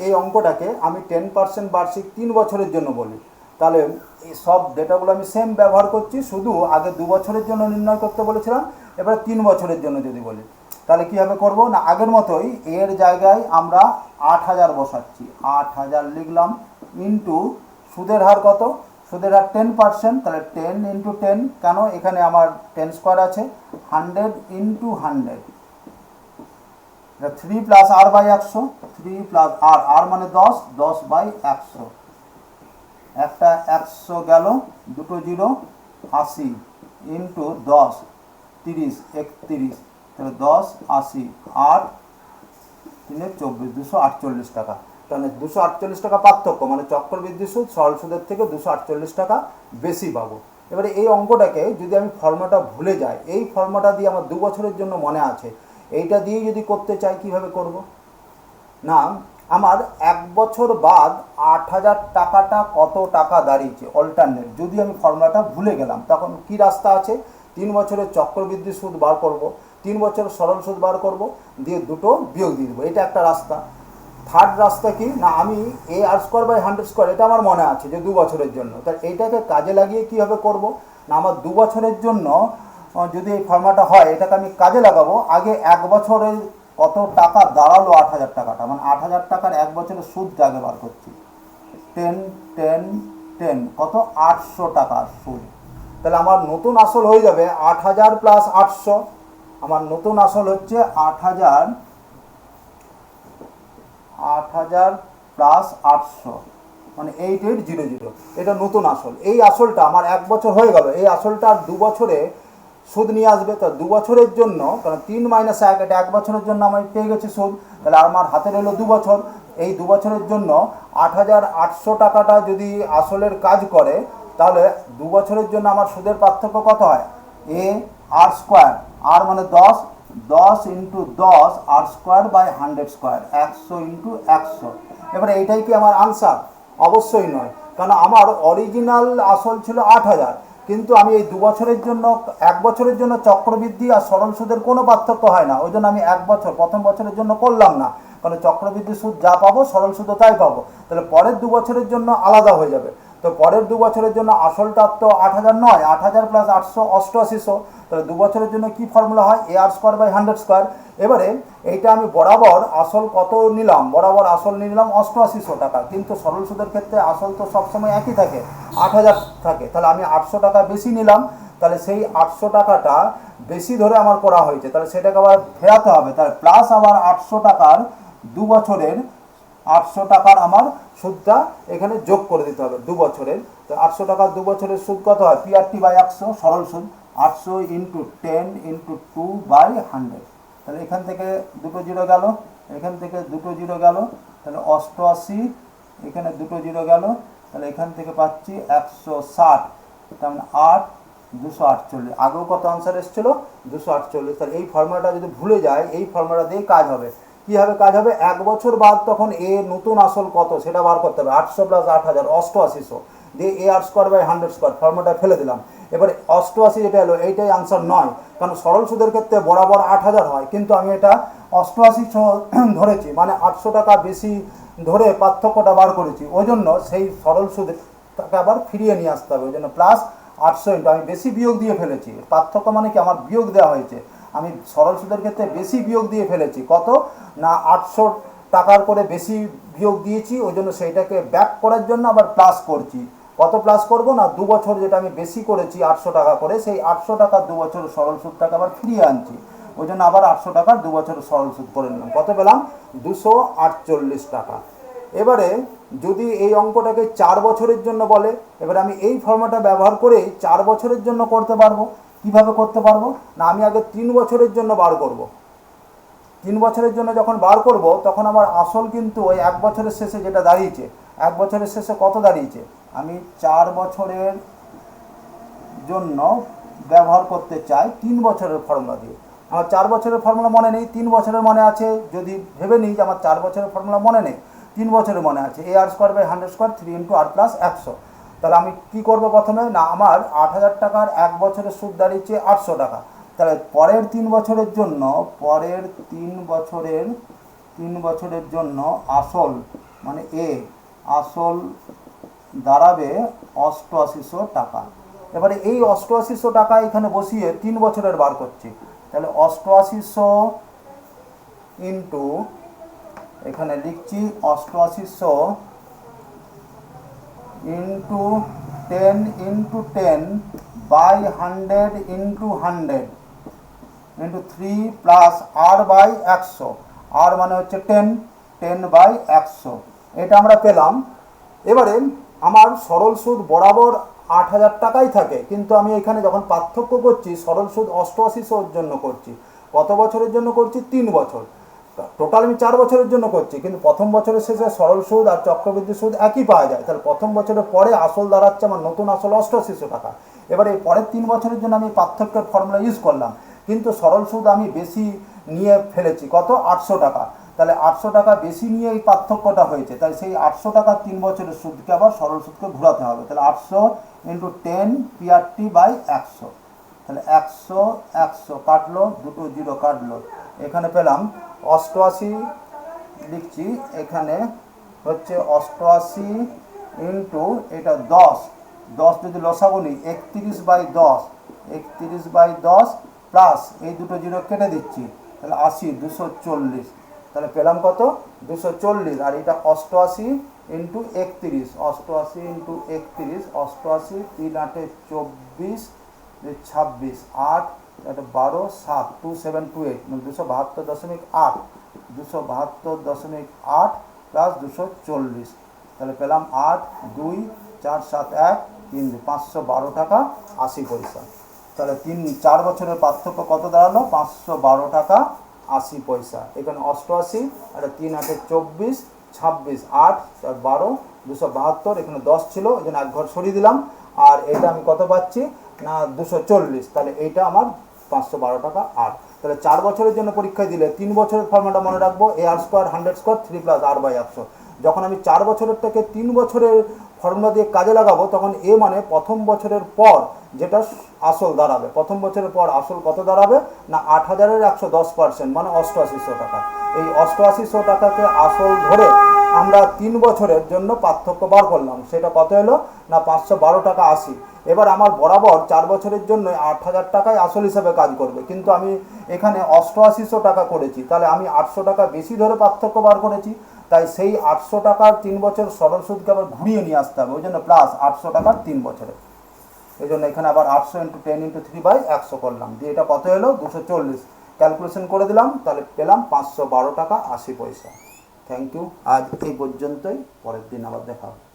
এই অঙ্কটাকে আমি 10% বার্ষিক 3 বছরের জন্য বলি, তাহলে এই সব ডেটাগুলো আমি সেম ব্যবহার করছি, শুধু আগে 2 বছরের জন্য নির্ণয় করতে বলেছিলাম, এবারে 3 বছরের জন্য যদি বলি, তাহলে কীভাবে করব না, আগের মতোই এর জায়গায় আমরা 8000 বসাচ্ছি, 8000 লিখলাম, ইন্টু সুদের হার কত, সুদের হার 10%, তাহলে 10 ইন্টু 10, কেন এখানে আমার 10 স্কোয়ার আছে, 100 into 100, 3 plus R by 100, 3 plus R, আর মানে 10, 10 বাই 100, একটা 100 গেল, দুটো 0, 80 ইন্টু 10 30 31, তাহলে 10 80 8 3 24, 248 টাকা। তাহলে 248 টাকা পার্থক্য, মানে চক্রবৃদ্ধি সুদ সরল সুদের থেকে 248 টাকা বেশি পাবো। এবারে এই অঙ্কটাকে যদি আমি ফর্মুলাটা ভুলে যাই, এই ফর্মুলাটা দিয়ে আমার 2 বছরের জন্য মনে আছে, এইটা দিয়ে যদি করতে চাই কিভাবে করব না, আমার 1 বছর বাদ 8000 টাকাটা কত টাকা দাঁড়িয়েছে অল্টারনেট, যদি আমি ফর্মুলাটা ভুলে গেলাম, তখন কি রাস্তা আছে, 3 বছরের চক্রবৃদ্ধি সুদ বার করব, 3 বছর সরল সুদ বার করব, দিয়ে দুটো বিয়োগ দিয়ে দেবো, এটা একটা রাস্তা। থার্ড রাস্তা কি না, আমি এ আর স্কোয়ার বাই 100 স্কোয়ার, এটা আমার মনে আছে যে 2 বছরের জন্য, তাহলে এইটাকে কাজে লাগিয়ে কীভাবে করব না, আমার 2 বছরের জন্য যদি এই ফর্মুলাটা হয়, এটাকে আমি কাজে লাগাবো, আগে 1 বছরের কত টাকা দাঁড়ালো 8000 টাকাটা, মানে 8000 টাকার 1 বছরের সুদটা আগে বার করছি, 10 10 10 কত, 800 টাকা সুদ। তাহলে আমার নতুন আসল হয়ে যাবে 8000 প্লাস 800, আমার নতুন আসল হচ্ছে 8000 প্লাস 800, মানে 8800, এটা নতুন আসল। এই আসলটা আমার 1 বছর হয়ে গেল, এই আসলটা আর 2 বছরে সুদ নিয়ে আসবে, তো 2 বছরের জন্য, কারণ 3 মাইনাস 1, এটা 1 বছরের জন্য আমি পেয়ে গেছি সুদ, তাহলে আমার হাতে রইল 2 বছর। এই 2 বছরের জন্য 8800 টাকাটা যদি আসলের কাজ করে, তাহলে 2 বছরের জন্য আমার সুদের পার্থক্য কত হয়, এ আর স্কোয়ার, আর মানে 10, 10 into 10 R square by 100 square, 100 into 100। এবারে এইটাই কি আমার আনসার, অবশ্যই নয়, কারণ আমার অরিজিনাল আসল ছিল 8000, কিন্তু আমি এই 2 বছরের জন্য, 1 বছরের জন্য চক্রবৃদ্ধি আর সরল সুদের কোনো পার্থক্য হয় না, ওই জন্য আমি 1 বছর প্রথম বছরের জন্য করলাম না, কারণ চক্রবৃদ্ধি সুদ যা পাবো সরল সুদও তাই পাবো, তাহলে পরের 2 বছরের জন্য আলাদা হয়ে যাবে। তো পরের 2 বছরের জন্য আসলটা তো 8000 নয়, 8000 প্লাস 800 8800, তাহলে 2 বছরের জন্য কি ফর্মুলা হয়, এ আর স্কোয়ার বাই 100 স্কোয়ার। এবারে এইটা আমি বরাবর আসল কত নিলাম, বরাবর আসল নিলাম 8800 টাকা, কিন্তু সরল সুদের ক্ষেত্রে আসল তো সবসময় একই থাকে, 8000 থাকে, তাহলে আমি 800 টাকা বেশি নিলাম, তাহলে সেই 800 টাকাটা বেশি ধরে আমার করা হয়েছে, তাহলে সেটাকে আবার ফেরাতে হবে, তাহলে প্লাস আবার 800 টাকার 2 বছরের 800 টাকার আমার সুদটা এখানে যোগ করে দিতে হবে 2 বছরের। তো 800 টাকার 2 বছরের সুদ কত হয়, পিআরটি বাই 100 সরল সুদ, 800 ইন্টু 10 ইন্টু 2 বাই 100, তাহলে এখান থেকে দুটো 0 গেল, এখান থেকে দুটো 0 গেল, তাহলে 88, এখানে দুটো 0 গেল, তাহলে এখান থেকে পাচ্ছি 160, তার মানে 8 248, আগেও কত আনসার এসেছিলো 248। তাহলে এই ফর্মুলাটা যদি ভুলে যায়, এই ফর্মুলা দিয়ে কাজ হবে, কীভাবে কাজ হবে, 1 বছর বাদ তখন এ নতুন আসল কত সেটা বার করতে হবে, 800 প্লাস 8000 8800, দিয়ে এ আর স্কোয়ার বাই 100 স্কোয়ার, ফর্মুলাটা ফেলে দিলাম। এবারে 88 যেটা এলো এইটাই আনসার নয়, কারণ সরল সুদের ক্ষেত্রে বরাবর 8000 হয়, কিন্তু আমি এটা 88 ধরেছি, মানে 800 টাকা বেশি ধরে পার্থক্যটা বার করেছি, ওই জন্য সেই সরল সুদের টাকা আবার ফিরিয়ে নিয়ে আসতে হবে, ওই জন্য প্লাস 800 ইন্টু, আমি বেশি বিয়োগ দিয়ে ফেলেছি, পার্থক্য মানে কি আমার বিয়োগ দেওয়া হয়েছে, আমি সরল সুদের ক্ষেত্রে বেশি বিয়োগ দিয়ে ফেলেছি, কত না 800 টাকার করে বেশি বিয়োগ দিয়েছি, ওই জন্য সেইটাকে ব্যাক করার জন্য আবার প্লাস করছি, কত প্লাস করব না 2 বছর যেটা আমি বেশি করেছি 800 টাকা করে, সেই 800 টাকা 2 বছর সরল সুদটাকে আবার ফিরিয়ে আনছি, ওই জন্য আবার 800 টাকার 2 বছরের সরল সুদ করে নিলাম। কত পেলাম? 248 টাকা। এবারে যদি এই অঙ্কটাকে 4 বছরের জন্য বলে, এবারে আমি এই ফর্মুলাটা ব্যবহার করেই 4 বছরের জন্য করতে পারবো। কিভাবে করতে পারবো? না, আমি আগে 3 বছরের জন্য বার করব। 3 বছরের জন্য যখন বার করব তখন আমার আসল কিন্তু ওই 1 বছরের শেষে যেটা দাঁড়িয়েছে, 1 বছরের শেষে কত দাঁড়িয়েছে, আমি 4 বছরের জন্য ব্যবহার করতে চাই 3 বছরের ফর্মুলা দিয়ে। আমার 4 বছরের ফর্মুলা মনে নেই, 3 বছরের মনে আছে। যদি ভেবে নিই যে আমার 4 বছরের ফর্মুলা মনে নেই, 3 বছরের মনে আছে, AR²/100² 3 × R + 100। তাহলে আমি কি করব প্রথমে? না, আমার 8000 টাকার 1 বছরের সুদ দাঁড়িয়েছে 800 টাকা। তাহলে পরের 3 বছরের জন্য, পরের 3 বছরের জন্য আসল মানে আসল দাঁড়াবে 8800 টাকা। এবারে এই 8800 টাকা এখানে বসিয়ে 3 বছরের বার করছি। তাহলে 8800 ইন্টু, এখানে লিখছি 8800 into 10 into 10 by 100 into 100 into 3 plus R/100। R মানে হচ্ছে 10/100। এটা আমরা পেলাম। এবারে আমার সরল সুদ বরাবর 8000 টাকাই থাকে, কিন্তু আমি এখানে যখন পার্থক্য করছি সরল সুদ 8800-র জন্য করছি। কত বছরের জন্য করছি? 3 বছর। টোটাল আমি 4 বছরের জন্য করছি, কিন্তু প্রথম বছরের শেষে সরল সুদ আর চক্রবৃদ্ধি সুদ একই পাওয়া যায়। তাহলে প্রথম বছরের পরে আসল দাঁড়াচ্ছে আমার নতুন আসল 8800 টাকা। এবার এই পরের 3 বছরের জন্য আমি পার্থক্যের ফর্মুলা ইউজ করলাম, কিন্তু সরল সুদ আমি বেশি নিয়ে ফেলেছি। কত? 800 টাকা। তাহলে 800 টাকা বেশি নিয়ে এই পার্থক্যটা হয়েছে। তাই সেই 800 টাকা 3 বছরের সুদকে আবার সরল সুদকে ঘোরাতে হবে। তাহলে 800 ইন্টু 10 PRT/100। তাহলে 100 কাটলো, দুটো জিরো কাটলো, এখানে পেলাম 88। লিখছি এখানে হচ্ছে 88 ইন্টু এটা 10 যদি লসাগু নিই 31/10, 31/10 প্লাস এই দুটো জিরো কেটে দিচ্ছি, তাহলে 80, 240। তাহলে পেলাম কত? 240। আর এটা 88 ইন্টু 31, 88 ইন্টু 31, 88 3 8 24, 26 8 12 7 2728, 272.8, 272.8 প্লাস 240। তাহলে পেলাম 8 2 4 7 1 3 512 টাকা 80 পয়সা। তাহলে 4 বছরের পার্থক্য কত দাঁড়ালো? 512 টাকা 80 পয়সা। এখানে 88 আর 3 8 24, 26 8 12, 272, এখানে 10 ছিল, এই জন্য 1 ঘর সরিয়ে দিলাম। আর এটা আমি কত পাচ্ছি? না 240। তাহলে এইটা আমার 512 টাকা। আর তাহলে 4 বছরের জন্য পরীক্ষায় দিলে 3 বছরের ফর্মুলাটা মনে রাখবো, AR² 100² 3 + R/100। যখন আমি 4 বছরেরটাকে 3 বছরের ফর্মুলা দিয়ে কাজে লাগাবো, তখন এ মানে প্রথম বছরের পর যেটা আসল দাঁড়াবে, প্রথম বছরের পর আসল কত দাঁড়াবে? না 8000-এর 110% মানে 8800 টাকা। এই 8800 টাকাকে আসল ধরে আমরা 3 বছরের জন্য পার্থক্য বার করলাম। সেটা কত এলো? না 512 টাকা 80। এবার আমার বরাবর 4 বছরের জন্য 8000 টাকায় আসল হিসাবে কাজ করবে, কিন্তু আমি এখানে 8800 টাকা করেছি। তাহলে আমি 800 টাকা বেশি ধরে পার্থক্য বার করেছি। তাই সেই 800 টাকার 3 বছর সরল সুদকে আবার ঘুরিয়ে নিয়ে আসতে হবে, ওই জন্য প্লাস 800 টাকার 3 বছরে। এই জন্য এখানে আবার 800 ইন্টু 10 ইন্টু 3/100 করলাম, দিয়ে এটা কত এলো? 240। ক্যালকুলেশন করে দিলাম, তাহলে পেলাম 512 টাকা 80 পয়সা। Thank you. আজ এই পর্যন্তই, পরের দিন আবার দেখা হবে।